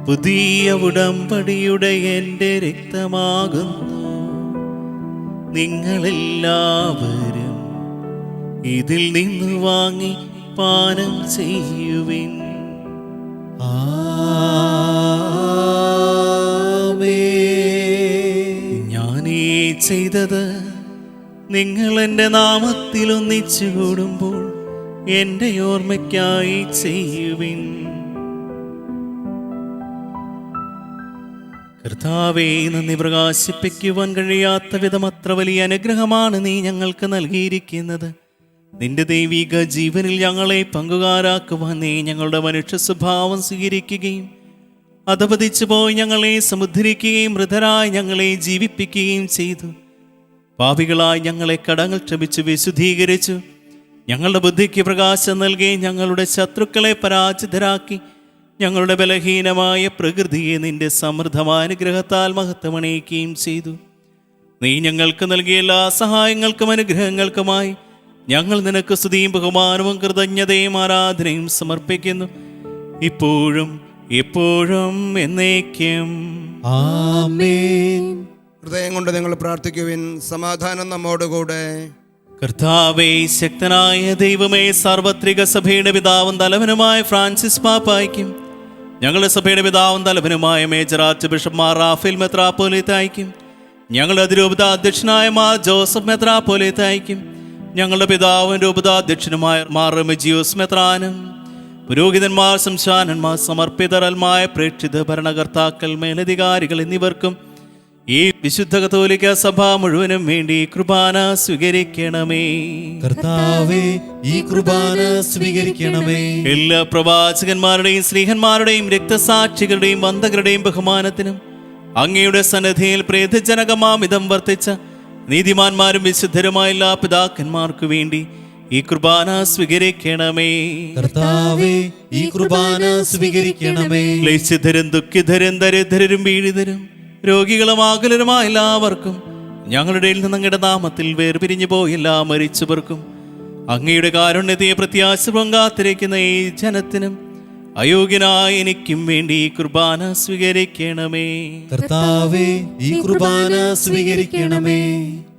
[SPEAKER 2] പുതിയ ഉടമ്പടിയുടെ എൻ്റെ രക്തമാകുന്നു. നിങ്ങളെല്ലാവരും ഇതിൽ നിന്ന് വാങ്ങി പാനം ചെയ്യുവിൻ. ഞാനീ ചെയ്തത് നിങ്ങൾ എൻ്റെ നാമത്തിൽ ഒന്നിച്ചു കൂടുമ്പോൾ എൻ്റെ ഓർമ്മയ്ക്കായി ചെയ്യുവിൻ. കർത്താവേ, നന്ദി പ്രകാശിപ്പിക്കുവാൻ കഴിയാത്ത വിധം അത്ര വലിയ അനുഗ്രഹമാണ് നീ ഞങ്ങൾക്ക് നൽകിയിരിക്കുന്നത്. നിന്റെ ദൈവിക ജീവനിൽ ഞങ്ങളെ പങ്കുകാരാക്കുവാൻ നീ ഞങ്ങളുടെ മനുഷ്യ സ്വഭാവം സ്വീകരിക്കുകയും അധപതിച്ചു പോയി ഞങ്ങളെ സമുദ്ധരിക്കുകയും മൃതരായി ഞങ്ങളെ ജീവിപ്പിക്കുകയും ചെയ്തു. പാപികളായി ഞങ്ങളെ കടങ്ങൾ ക്ഷമിച്ചു വിശുദ്ധീകരിച്ചു. ഞങ്ങളുടെ ബുദ്ധിക്ക് പ്രകാശം നൽകി ഞങ്ങളുടെ ശത്രുക്കളെ പരാജിതരാക്കി ഞങ്ങളുടെ ബലഹീനമായ പ്രകൃതിയെ നിന്റെ സമൃദ്ധമായ അനുഗ്രഹത്താൽ മഹത്വമണിയിക്കുകയും ചെയ്തു. നീ ഞങ്ങൾക്ക് നൽകിയ എല്ലാ സഹായങ്ങൾക്കും അനുഗ്രഹങ്ങൾക്കുമായി ഞങ്ങൾ നിനക്ക് സ്തുതിയും ബഹുമാനവും കൃതജ്ഞതയും ആരാധനയും സമർപ്പിക്കുന്നു, ഇപ്പോഴും എപ്പോഴും എന്നേക്കും.
[SPEAKER 1] ആമേൻ.
[SPEAKER 3] ഹൃദയം കൊണ്ട് നിങ്ങൾ പ്രാർത്ഥിക്കുവിൻ. സമാധാനം നമ്മോടുകൂടെ.
[SPEAKER 2] കർത്താവേ, ശക്തനായ ദൈവമേ, സാർവത്രിക സഭയുടെ പിതാവും തലവനുമായ ഫ്രാൻസിസ് പാപ്പായ്ക്കും ഞങ്ങളുടെ സഭയുടെ പിതാവും തലവനുമായ മേജർ ആർച്ച് ബിഷപ്പ് മാർ റാഫേൽ മെത്രാപ്പോലീത്തായ്ക്കും ഞങ്ങളുടെ അതിരൂപത അധ്യക്ഷനായ മാർ ജോസഫ് മെത്രാപ്പോലീത്തായ്ക്കും ഞങ്ങളുടെ പിതാവും രൂപതാധ്യക്ഷനുമായ മാർ റെമിജിയോസ് മെത്രാനും പുരോഹിതന്മാർ, സംശാനന്മാർ, സമർപ്പിതരൽമായ പ്രേക്ഷിത ഭരണകർത്താക്കൾ, മേലധികാരികൾ എന്നിവർക്കും ഈ വിശുദ്ധ കത്തോലിക്ക സഭ മുഴുവനും വേണ്ടി കുർബാന സ്വീകരിക്കണമേ.
[SPEAKER 1] കർത്താവേ, ഈ കുർബാന സ്വീകരിക്കണമേ.
[SPEAKER 2] എല്ലാ പ്രവാചകന്മാരുടെയും സ്നേഹന്മാരുടെയും രക്തസാക്ഷികളുടെയും വന്ദകരുടെയും ബഹുമാനത്തിനും അങ്ങയുടെ സന്നിധിയിൽ പ്രീതിജനകമാമിതം വർത്തിച്ച നീതിമാന്മാരും വിശുദ്ധരുമായ എല്ലാ പിതാക്കന്മാർക്കു വേണ്ടി ഈ കുർബാന സ്വീകരിക്കണമേ.
[SPEAKER 1] കർത്താവേ, ഈ കുർബാന സ്വീകരിക്കണമേ.
[SPEAKER 2] ക്ലേശിതരും ദുഃഖിതരും ദരിദ്രരും പീഡിതരും രോഗികളും ആകുലരുമായ എല്ലാവർക്കും ഞങ്ങളുടെ നിന്ന് അങ്ങയുടെ നാമത്തിൽ വേർപിരിഞ്ഞു പോയി എല്ലാ മരിച്ചവർക്കും അങ്ങയുടെ കാരുണ്യത്തെ പ്രത്യാശപൂർവ്വം കാത്തിരിക്കുന്ന ഈ ജനത്തിനും അയോഗ്യനായ എനിക്കും വേണ്ടി ഈ കുർബാന സ്വീകരിക്കണമേ.
[SPEAKER 1] കർത്താവേ, ഈ കുർബാന സ്വീകരിക്കണമേ.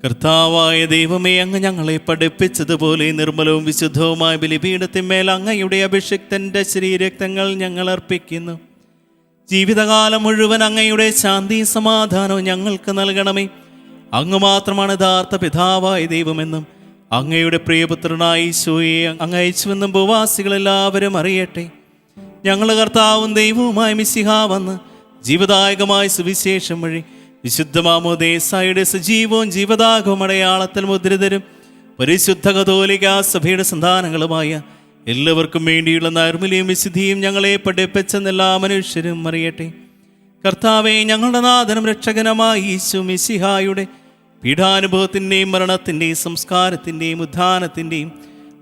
[SPEAKER 2] കർത്താവായ ദൈവമേ, അങ്ങ് ഞങ്ങളെ പഠിപ്പിച്ചതുപോലെ നിർമ്മലവും വിശുദ്ധവുമായ ബലിപീഠത്തിന്മേൽ അങ്ങയുടെ അഭിഷിക്തന്റെ ശരീരരക്തങ്ങൾ ഞങ്ങൾ അർപ്പിക്കുന്നു. ജീവിതകാലം മുഴുവൻ അങ്ങയുടെ ശാന്തിയും സമാധാനവും ഞങ്ങൾക്ക് നൽകണമേ. അങ്ങ് മാത്രമാണ് യഥാർത്ഥ പിതാവായ ദൈവമെന്നും അങ്ങയുടെ പ്രിയപുത്രനായ ഈശോയെ അങ്ങ് അയച്ചുവെന്നും ഭൂവാസികളെല്ലാവരും അറിയട്ടെ. ഞങ്ങളുടെ കർത്താവും ദൈവവുമായ മിശിഹ വന്ന് ജീവദായകമായ സുവിശേഷം വഴി വിശുദ്ധ മാമോദീസായുടെ സജീവവും ജീവദായകവും അടയാളത്തിൽ മുദ്രിതരും പരിശുദ്ധ കത്തോലിക്ക സഭയുടെ സന്താനങ്ങളുമായ എല്ലാവർക്കും വേണ്ടിയുള്ള നൈർമല്യവും വിശുദ്ധിയും ഞങ്ങളെ പഠിപ്പിച്ചെന്ന് എല്ലാ മനുഷ്യരും അറിയട്ടെ. കർത്താവെ, ഞങ്ങളുടെ നാഥനും രക്ഷകനുമായ ഈശോ മിശിഹായുടെ പീഠാനുഭവത്തിൻ്റെയും മരണത്തിൻ്റെയും സംസ്കാരത്തിൻ്റെയും ഉത്ഥാനത്തിൻ്റെയും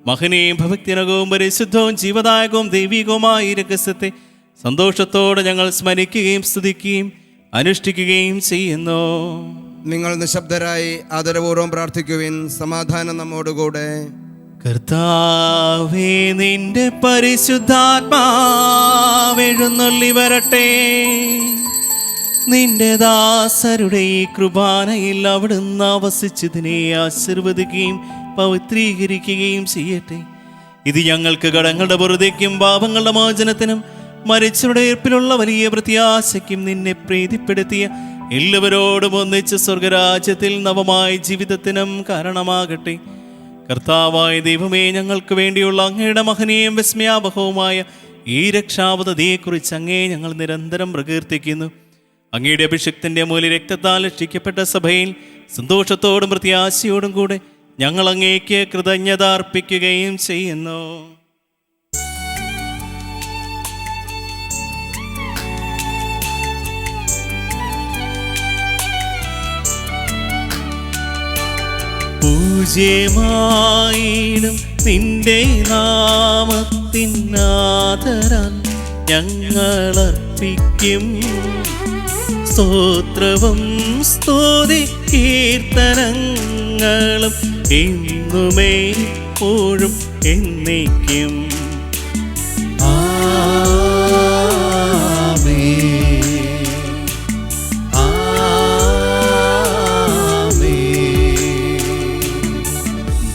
[SPEAKER 2] മഹനീയവും ഭക്തിനകവും പരിശുദ്ധവും ജീവദായകവും ദൈവികവുമായ ഈ രഹസ്യത്തെ സന്തോഷത്തോടെ ഞങ്ങൾ സ്മരിക്കുകയും സ്തുതിക്കുകയും അനുഷ്ഠിക്കുകയും ചെയ്യുന്നു.
[SPEAKER 3] നിങ്ങൾ നിശബ്ദരായി ആദരപൂർവ്വം പ്രാർത്ഥിക്കുവിൻ. സമാധാനം നമ്മോടുകൂടെ.
[SPEAKER 2] കർത്താവേ, നിന്റെ പരിശുദ്ധാത്മാവെഴുന്നള്ളി വരട്ടെ. നിന്റെ ദാസരുടെ ഈ കുർബാനയിൽ അവിടുന്ന് ആവസിച്ചതിനെ ആശീർവദിക്കുകയും പവിത്രീകരിക്കുകയും ചെയ്യട്ടെ. ഇത് ഞങ്ങൾക്ക് കടങ്ങളുടെ വെറുതയ്ക്കും പാപങ്ങളുടെ മോചനത്തിനും മരിച്ചവരുടെ ഏർപ്പിലുള്ള വലിയ പ്രത്യാശയ്ക്കും നിന്നെ പ്രീതിപ്പെടുത്തിയ എല്ലാവരോടും ഒന്നിച്ച് സ്വർഗരാജ്യത്തിൽ നവമായ ജീവിതത്തിനും കാരണമാകട്ടെ. കർത്താവായ ദൈവമേ, ഞങ്ങൾക്ക് വേണ്ടിയുള്ള അങ്ങയുടെ മഹനീയം വിസ്മയാവഹവുമായ ഈ രക്ഷാപദ്ധതിയെക്കുറിച്ച് അങ്ങേ ഞങ്ങൾ നിരന്തരം പ്രകീർത്തിക്കുന്നു. അങ്ങയുടെ അഭിഷിക്തന്റെ മൂല്യ രക്തത്താൽ രക്ഷിക്കപ്പെട്ട സഭയിൽ സന്തോഷത്തോടും പ്രത്യാശയോടും കൂടെ ഞങ്ങൾ അങ്ങേക്ക് കൃതജ്ഞത അർപ്പിക്കുകയും ചെയ്യുന്നു. പൂജ്യമായിടും നിന്റെ നാമത്തിനാദരാൻ ഞങ്ങളർപ്പിക്കും സ്തോത്രവും സ്തുതി കീർത്തനങ്ങളും എന്നുമേ എപ്പോഴും എന്നേക്കും.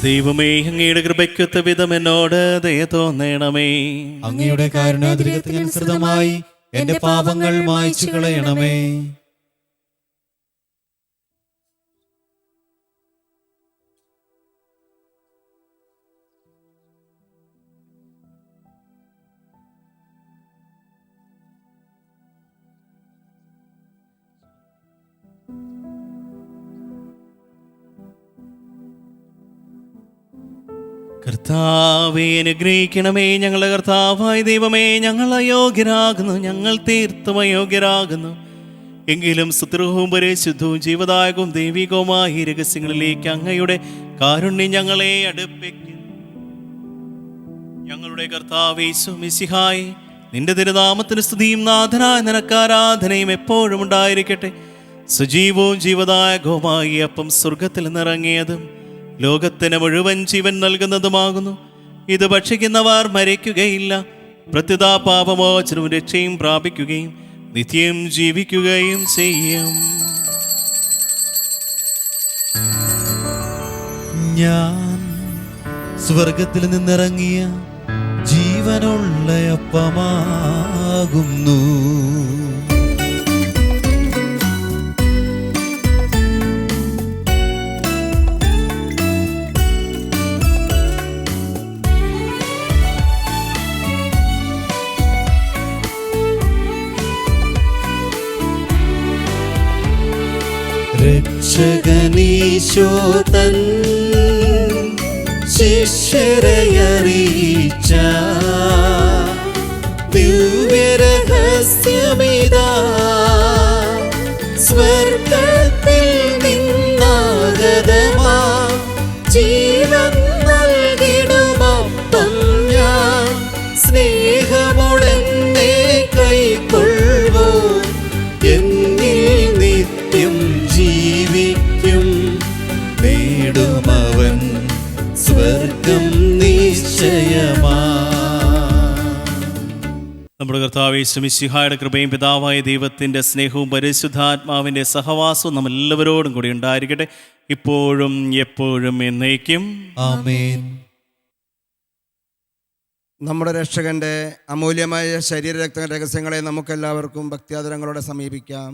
[SPEAKER 2] ദൈവമേ, അങ്ങയുടെ കൃപയ്ക്കൊത്ത വിധം എന്നോട് ദയ തോന്നണമേ.
[SPEAKER 1] അങ്ങയുടെ കാരുണ്യാതിരികത്തിനനുസൃതമായി എന്റെ പാപങ്ങൾ മായ്ച്ചു കളയണമേ.
[SPEAKER 2] കർത്താവേ, അനുഗ്രഹിക്കണമേ. ഞങ്ങളുടെ കർത്താവായ ദൈവമേ, ഞങ്ങൾ അയോഗ്യരാകുന്നു, ഞങ്ങൾ തീർത്തും അയോഗ്യരാകുന്നു. എങ്കിലും സുത്രവും പരിശുദ്ധവും ജീവദായകവും ദൈവികവുമായ ഈ രഹസ്യങ്ങളിലേക്ക് അങ്ങയുടെ കാരുണ്യം ഞങ്ങളെ അടുപ്പിക്കും. ഞങ്ങളുടെ കർത്താവേ യേശു മിശിഹായേ, നിന്റെ തിരുനാമത്തിന് സ്തുതിയും നാഥനായ നിനക്കാരാധനയും എപ്പോഴും ഉണ്ടായിരിക്കട്ടെ. സജീവവും ജീവദായകവുമായ ഈ അപ്പം സ്വർഗത്തിൽ നിന്നിറങ്ങിയതും ലോകത്തിന് മുഴുവൻ ജീവൻ നൽകുന്നതുമാകുന്നു. ഇത് ഭക്ഷിക്കുന്നവർ മരിക്കുകയില്ല, പ്രത്യുത പാപമോചനവും രക്ഷയും പ്രാപിക്കുകയും നിത്യം ജീവിക്കുകയും ചെയ്യും.
[SPEAKER 1] ഞാൻ സ്വർഗത്തിൽ നിന്നിറങ്ങിയ ജീവനുള്ള അപ്പമാകുന്നു. രക്ഷകനീശോ തൻ ശിഷ്യരെ അറിയിച്ച ദിവ്യരഹസ്യമിതാ, സ്വർഗത്തിൽ നിന്നാഗതമാ ജീവൻ നൽകിടുമപ്പം ഞാൻ, സ്നേഹമുടനെ കൈക്കൊള്ളുവോ എന്നിൽ നിത്യം ജീവിക്കും, നേടുമവൻ സ്വർഗം നിശ്ചയമാ.
[SPEAKER 2] നമ്മുടെ കർത്താവേ മിശിഹായുടെ കൃപയും പിതാവായ ദൈവത്തിൻ്റെ സ്നേഹവും പരിശുദ്ധാത്മാവിൻ്റെ സഹവാസവും നമ്മളെല്ലാവരോടും കൂടി ഉണ്ടായിരിക്കട്ടെ, ഇപ്പോഴും എപ്പോഴും എന്നേക്കും.
[SPEAKER 1] ആമേൻ.
[SPEAKER 3] നമ്മുടെ രക്ഷകൻ്റെ അമൂല്യമായ ശരീരരക്ത രഹസ്യങ്ങളെ നമുക്കെല്ലാവർക്കും ഭക്ത്യാദരങ്ങളോടെ സമീപിക്കാം.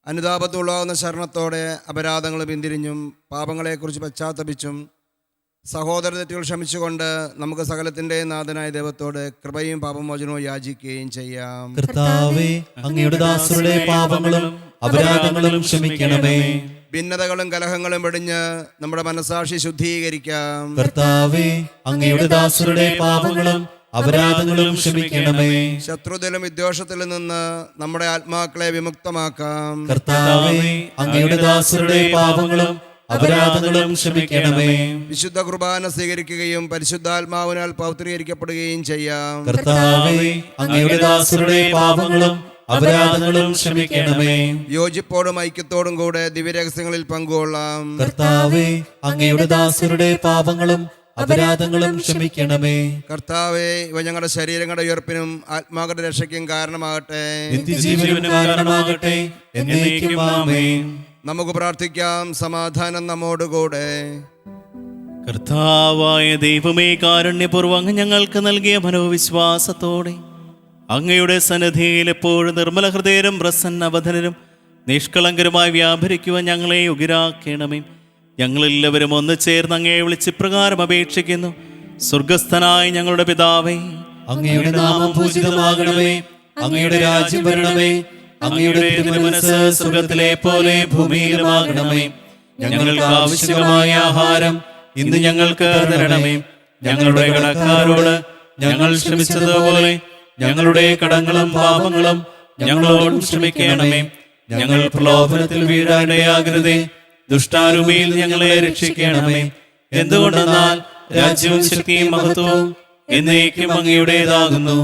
[SPEAKER 3] അനുതാപത്തുള്ളാവുന്ന ശരണത്തോടെ അപരാധങ്ങൾ പിന്തിരിഞ്ഞും പാപങ്ങളെക്കുറിച്ച് പശ്ചാത്തപിച്ചും സഹോദര തെറ്റുകൾ ക്ഷമിച്ചുകൊണ്ട് നമുക്ക് സകലത്തിൻ്റെ നാഥനായ ദൈവത്തോട് കൃപയും പാപമോചനവും യാചിക്കുകയും ചെയ്യാം.
[SPEAKER 1] കർത്താവേ, അങ്ങയുടെ ദാസരുടെ പാപങ്ങളും അപരാധങ്ങളും ക്ഷമിക്കണമേ.
[SPEAKER 3] ഭിന്നതകളും കലഹങ്ങളും വെടിഞ്ഞ് നമ്മുടെ മനസ്സാക്ഷി ശുദ്ധീകരിക്കാം.
[SPEAKER 1] കർത്താവേ, അങ്ങയുടെ ദാസരുടെ പാപങ്ങളും അപരാധങ്ങളും ക്ഷമിക്കണമേ.
[SPEAKER 3] ശത്രുതയിലും വിദ്വേഷത്തിലും നിന്ന് നമ്മുടെ ആത്മാക്കളെ വിമുക്തമാക്കാം.
[SPEAKER 1] കർത്താവേ, അങ്ങയുടെ ദാസരുടെ പാപങ്ങളും അപരാധങ്ങളും ക്ഷമിക്കണമേ.
[SPEAKER 3] വിശുദ്ധ കുർബാന സ്വീകരിക്കുകയും പരിശുദ്ധാത്മാവിനാൽ പൗത്രീകരിക്കപ്പെടുകയും ചെയ്യാം.
[SPEAKER 1] കർത്താവേ, അങ്ങയുടെ ദാസരുടെ പാപങ്ങളും അപരാധങ്ങളും ക്ഷമിക്കണമേ.
[SPEAKER 3] യോജിപ്പോടും ഐക്യത്തോടും കൂടെ ദിവ്യരഹസ്യങ്ങളിൽ പങ്കുകൊള്ളാം.
[SPEAKER 1] കർത്താവേ, അങ്ങയുടെ ദാസരുടെ പാപങ്ങളും അപരാധങ്ങളും ക്ഷമിക്കണമേ.
[SPEAKER 3] കർത്താവേ, ഇവ ഞങ്ങളുടെ ശരീരങ്ങളുടെ ഉയർപ്പിനും ആത്മാക്കളുടെ രക്ഷയ്ക്കും കാരണമാകട്ടെ.
[SPEAKER 1] നിത്യജീവനും കാരണമാകട്ടെ. എന്നേക്കും ആമേൻ.
[SPEAKER 3] നമുക്ക് പ്രാർത്ഥിക്കാം. സമാധാനം നമ്മോടുകൂടെ.
[SPEAKER 2] കർത്താവായ ദൈവമേ, കാരുണ്യപൂർവ്വം അങ്ങ് ഞങ്ങൾക്ക് നൽകിയ മനോവിശ്വാസത്തോടെ അങ്ങയുടെ സന്നിധിയിൽ എപ്പോഴും നിർമ്മല ഹൃദയരും പ്രസന്നവദനരും നിഷ്കളങ്കരുമായി വ്യാപരിക്കുവാൻ ഞങ്ങളെ യോഗ്യരാക്കണമേ. ഞങ്ങളെല്ലാവരും ഒന്ന് ചേർന്ന് അങ്ങയെ വിളിച്ച് ഇപ്രകാരം അപേക്ഷിക്കുന്നു. സ്വർഗസ്ഥനായ ഞങ്ങളുടെ പിതാവേ,
[SPEAKER 1] അങ്ങയുടെ നാമം പൂജിതമാകണമേ. അങ്ങയുടെ രാജ്യം വരണമേ. അങ്ങയുടെ തിരുമനസ്സ് സ്വർഗത്തിലെ പോലെ ഭൂമിയിലുമാകണമേ. ഞങ്ങൾക്ക് ആവശ്യമായ ആഹാരം ഇന്ന് ഞങ്ങൾക്ക് തരണമേ. ഞങ്ങളുടെ കടക്കാരോട് ഞങ്ങൾ ക്ഷമിച്ചതുപോലെ ഞങ്ങളുടെ കടങ്ങളും പാപങ്ങളും ഞങ്ങളോടും ക്ഷമിക്കണമേ. ഞങ്ങൾ പ്രലോഭനത്തിൽ വീഴാനിടയാകരുതേ, ദുഷ്ടാരൂപിയിൽ ഞങ്ങളെ രക്ഷിക്കണമേ. എന്തുകൊണ്ടെന്നാൽ രാജ്യവും ശക്തിയും മഹത്വവും എന്നേക്കും അങ്ങയുടേതാകുന്നു.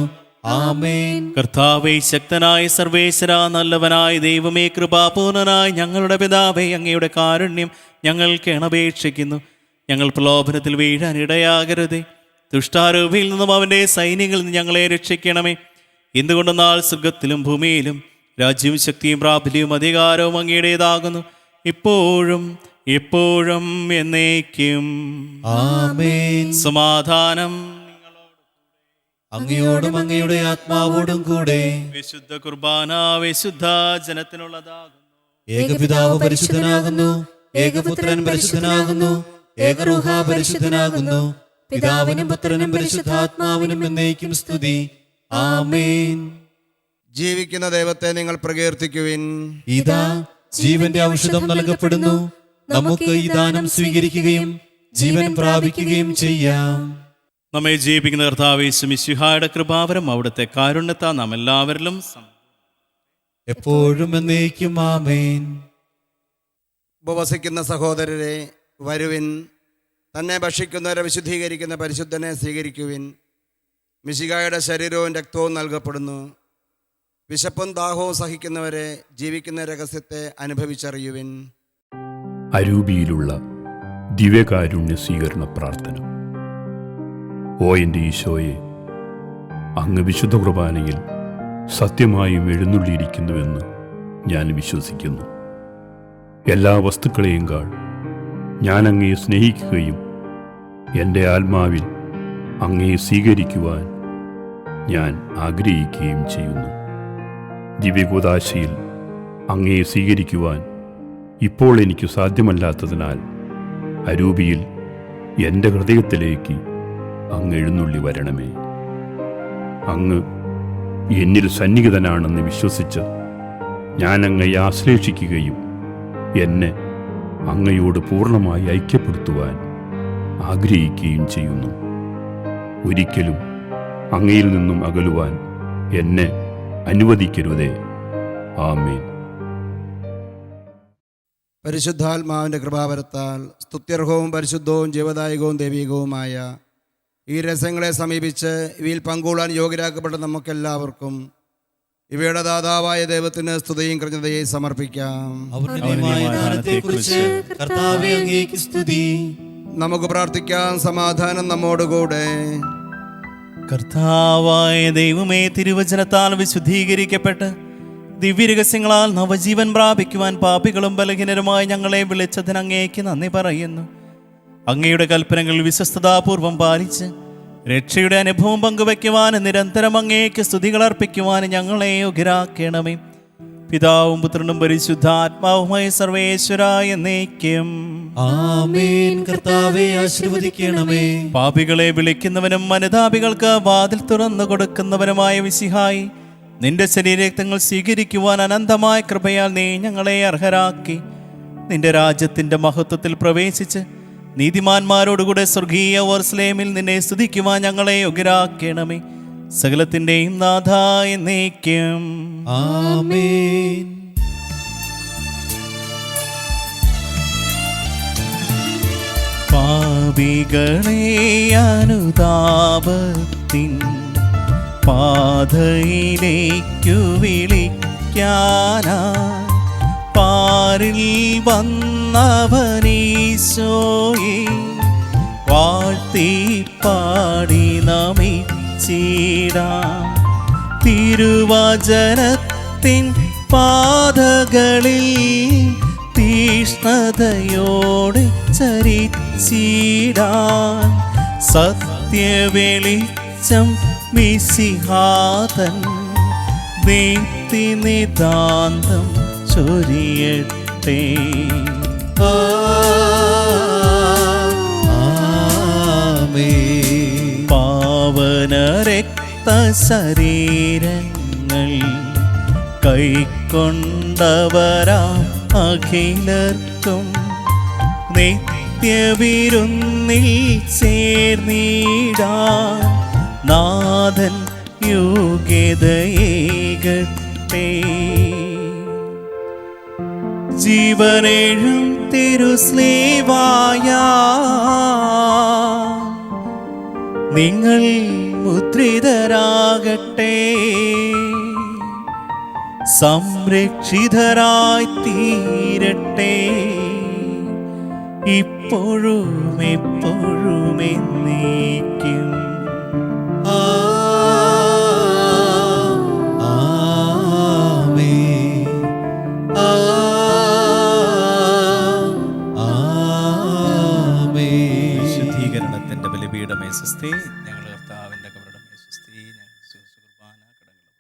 [SPEAKER 1] ആമേൻ.
[SPEAKER 2] കർത്താവേ, ശക്തനായ സർവേശ്വര, നല്ലവനായ ദൈവമേ, കൃപാപൂർണനായ ഞങ്ങളുടെ പിതാവേ, അങ്ങയുടെ കാരുണ്യം ഞങ്ങൾക്ക് അപേക്ഷിക്കുന്നു. ഞങ്ങൾ പ്രലോഭനത്തിൽ വീഴാനിടയാകരുതേ, ദുഷ്ടാരൂപിയിൽ നിന്നും അവൻ്റെ സൈന്യങ്ങളിൽ നിന്ന് ഞങ്ങളെ രക്ഷിക്കണമേ. എന്തുകൊണ്ടെന്നാൽ സ്വർഗത്തിലും ഭൂമിയിലും രാജ്യവും ശക്തിയും പ്രാബല്യവും അധികാരവും അങ്ങയുടേതാകുന്നു, ഇപ്പോഴും എപ്പോഴും എന്നേക്കും.
[SPEAKER 1] ആമേൻ.
[SPEAKER 2] സമാധാനം
[SPEAKER 1] അങ്ങയോടും അങ്ങയുടെ ആത്മാവോടും കൂടെ.
[SPEAKER 2] വിശുദ്ധ കുർബാന വിശുദ്ധ ജനത്തിനുള്ളതാകുന്നു.
[SPEAKER 1] ഏകപിതാവ് പരിശുദ്ധനാകുന്നു, ഏകപുത്രൻ പരിശുദ്ധനാകുന്നു, ഏകരൂഹ പരിശുദ്ധനാകുന്നു. പിതാവിനും പുത്രനും പരിശുദ്ധാത്മാവിനും എന്നേക്കും സ്തുതി. ആമേൻ.
[SPEAKER 3] ജീവിക്കുന്ന ദൈവത്തെ നിങ്ങൾ പ്രകീർത്തിക്കുവിൻ.
[SPEAKER 1] ഇതാ ജീവന്റെ ഔഷധം നൽകപ്പെടുന്നു. നമുക്ക് ഈ ദാനം സ്വീകരിക്കുകയും ജീവൻ പ്രാപിക്കുകയും ചെയ്യാം.
[SPEAKER 2] നമ്മെ ജീവിക്കുന്ന കർത്താവേ, മിശിഹായുടെ കൃപാവരം അവിടുത്തെ കാരുണ്യത്താ നാം എല്ലാവരിലും
[SPEAKER 1] എപ്പോഴും എന്നേക്കും. ആമേൻ.
[SPEAKER 3] ഉപവസിക്കുന്ന സഹോദരരെ, വരുവിൻ. തന്നെ ഭക്ഷിക്കുന്നവരെ വിശുദ്ധീകരിക്കുന്ന പരിശുദ്ധനെ സ്വീകരിക്കുവിൻ. മിശിഹായുടെ ശരീരവും രക്തവും നൽകപ്പെടുന്നു. വിശപ്പും ദാഹവും സഹിക്കുന്നവരെ ജീവിക്കുന്ന രഹസ്യത്തെ അനുഭവിച്ചറിയുവിൻ.
[SPEAKER 6] അരൂപിയിലുള്ള ദിവ്യകാരുണ്യ സ്വീകരണ പ്രാർത്ഥന. ഓ എൻ്റെ ഈശോയെ, അങ്ങ് വിശുദ്ധ കുർബാനയിൽ സത്യമായും എഴുന്നള്ളിയിരിക്കുന്നുവെന്ന് ഞാൻ വിശ്വസിക്കുന്നു. എല്ലാ വസ്തുക്കളെയും കാൾ ഞാൻ അങ്ങയെ സ്നേഹിക്കുകയും എൻ്റെ ആത്മാവിൽ അങ്ങയെ സ്വീകരിക്കുവാൻ ഞാൻ ആഗ്രഹിക്കുകയും ചെയ്യുന്നു. ദിവ്യകൂദാശയിൽ അങ്ങയെ സ്വീകരിക്കുവാൻ ഇപ്പോൾ എനിക്ക് സാധ്യമല്ലാത്തതിനാൽ അരൂപിയിൽ എൻ്റെ ഹൃദയത്തിലേക്ക് അങ്ങ് എഴുന്നള്ളി വരണമേ. അങ്ങ് എന്നിൽ സന്നിഹിതനാണെന്ന് വിശ്വസിച്ച് ഞാൻ അങ്ങയെ ആശ്ലേഷിക്കുകയും എന്നെ അങ്ങയോട് പൂർണ്ണമായി ഐക്യപ്പെടുത്തുവാൻ ആഗ്രഹിക്കുകയും ചെയ്യുന്നു. ഒരിക്കലും അങ്ങയിൽ നിന്നും അകലുവാൻ എന്നെ അനുവദിക്കരുതേ. ആമേൻ.
[SPEAKER 3] പരിശുദ്ധാത്മാവിൻ്റെ കൃപാവരത്താൽ സ്തുത്യർഹവും പരിശുദ്ധവും ജീവദായകവും ദൈവികവുമായ ഈ രസങ്ങളെ സമീപിച്ച് ഇവയിൽ പങ്കുകൊള്ളാൻ യോഗ്യരാക്കപ്പെട്ട നമുക്കെല്ലാവർക്കും ഇവയുടെ ദാതാവായ ദൈവത്തിന് സ്തുതിയും കൃതജ്ഞതയും സമർപ്പിക്കാം.
[SPEAKER 1] കർത്താവേ അങ്ങേക്ക് സ്തുതി.
[SPEAKER 3] നമുക്ക് പ്രാർത്ഥിക്കാം. സമാധാനം നമ്മോടുകൂടെ.
[SPEAKER 2] കർത്താവായ ദൈവമേ, തിരുവചനത്താൽ വിശുദ്ധീകരിക്കപ്പെട്ട് ദിവ്യരഹസ്യങ്ങളാൽ നവജീവൻ പ്രാപിക്കുവാൻ പാപികളും ബലഹീനരുമായി ഞങ്ങളെ വിളിച്ചതിന് അങ്ങേക്ക് നന്ദി പറയുന്നു. അങ്ങയുടെ കൽപ്പനകൾ വിശ്വസ്തതാപൂർവം പാലിച്ച് രക്ഷയുടെ അനുഭവം പങ്കുവയ്ക്കുവാൻ നിരന്തരം അങ്ങേക്ക് സ്തുതികൾ അർപ്പിക്കുവാൻ ഞങ്ങളെ യോഗ്യരാക്കണമേ. പിതാവും പുത്രനും പരിശുദ്ധാത്മാവുമായ സർവേശ്വര എന്നേക്കും
[SPEAKER 1] ആമേൻ. കർത്താവേ ആശീർവദിക്കണമേ.
[SPEAKER 2] പാപികളെ വിളിക്കുന്നവനും മനതാപികൾക്ക് വാതിൽ തുറന്നു കൊടുക്കുന്നവനുമായ മിശിഹായി, നിന്റെ ശരീരരക്തങ്ങൾ സ്വീകരിക്കുവാൻ അനന്തമായ കൃപയാൽ നീ ഞങ്ങളെ അർഹരാക്കി നിന്റെ രാജ്യത്തിന്റെ മഹത്വത്തിൽ പ്രവേശിച്ച് നീതിമാന്മാരോടുകൂടെ സ്വർഗീയ ഓർസ്ലേമിൽ നിന്നെ സ്തുതിക്കുവാൻ ഞങ്ങളെ യോഗ്യരാക്കണമേ. സകലത്തിന്റെയും നാഥ എന്നേക്കും
[SPEAKER 1] ആമേൻ.
[SPEAKER 2] പാപികളെ അനുതാപത്തിൻ പാതയിലേക്കു വിളിക്കാനാ പാരിൽ വന്നവനീശോയെ വാഴ്ത്തി പാടി നമിച്ചിടാം. തിരുവചനത്തിൻ പാതകളിൽ തീഷ്ണതയോടെ ചരിച്ചിടാൻ സത്യവെളിച്ചം മിശിഹാതൻ ദീപ്തി നിതാന്തം ചൊരിയട്ടെ.
[SPEAKER 1] ആമേൻ.
[SPEAKER 2] പാവന രക്തശരീരങ്ങൾ കൈക്കൊണ്ടവരാം അഖിലർക്കും നിത്യവിരുന്നിൽ ചേർന്നിടാൻ നാഥൻ യോഗ്യതയേകട്ടെ. ജീവനേഴും തിരുസ്ലേവായ നിങ്ങൾ മുദ്രിതരാകട്ടെ. സംരക്ഷിതരായി തീരട്ടെ. ഇപ്പോഴും എപ്പോഴും എന്നേക്കും.
[SPEAKER 1] ആമേൻ. ആമേൻ.
[SPEAKER 2] വിശുദ്ധീകരണത്തിന്റെ ബലിപീഠമേ സ്വസ്തി. ഞങ്ങൾ കർത്താവിന്റെ കബറിടമേ സ്വസ്തി. ഞങ്ങൾ കുർബാന കടങ്ങൾ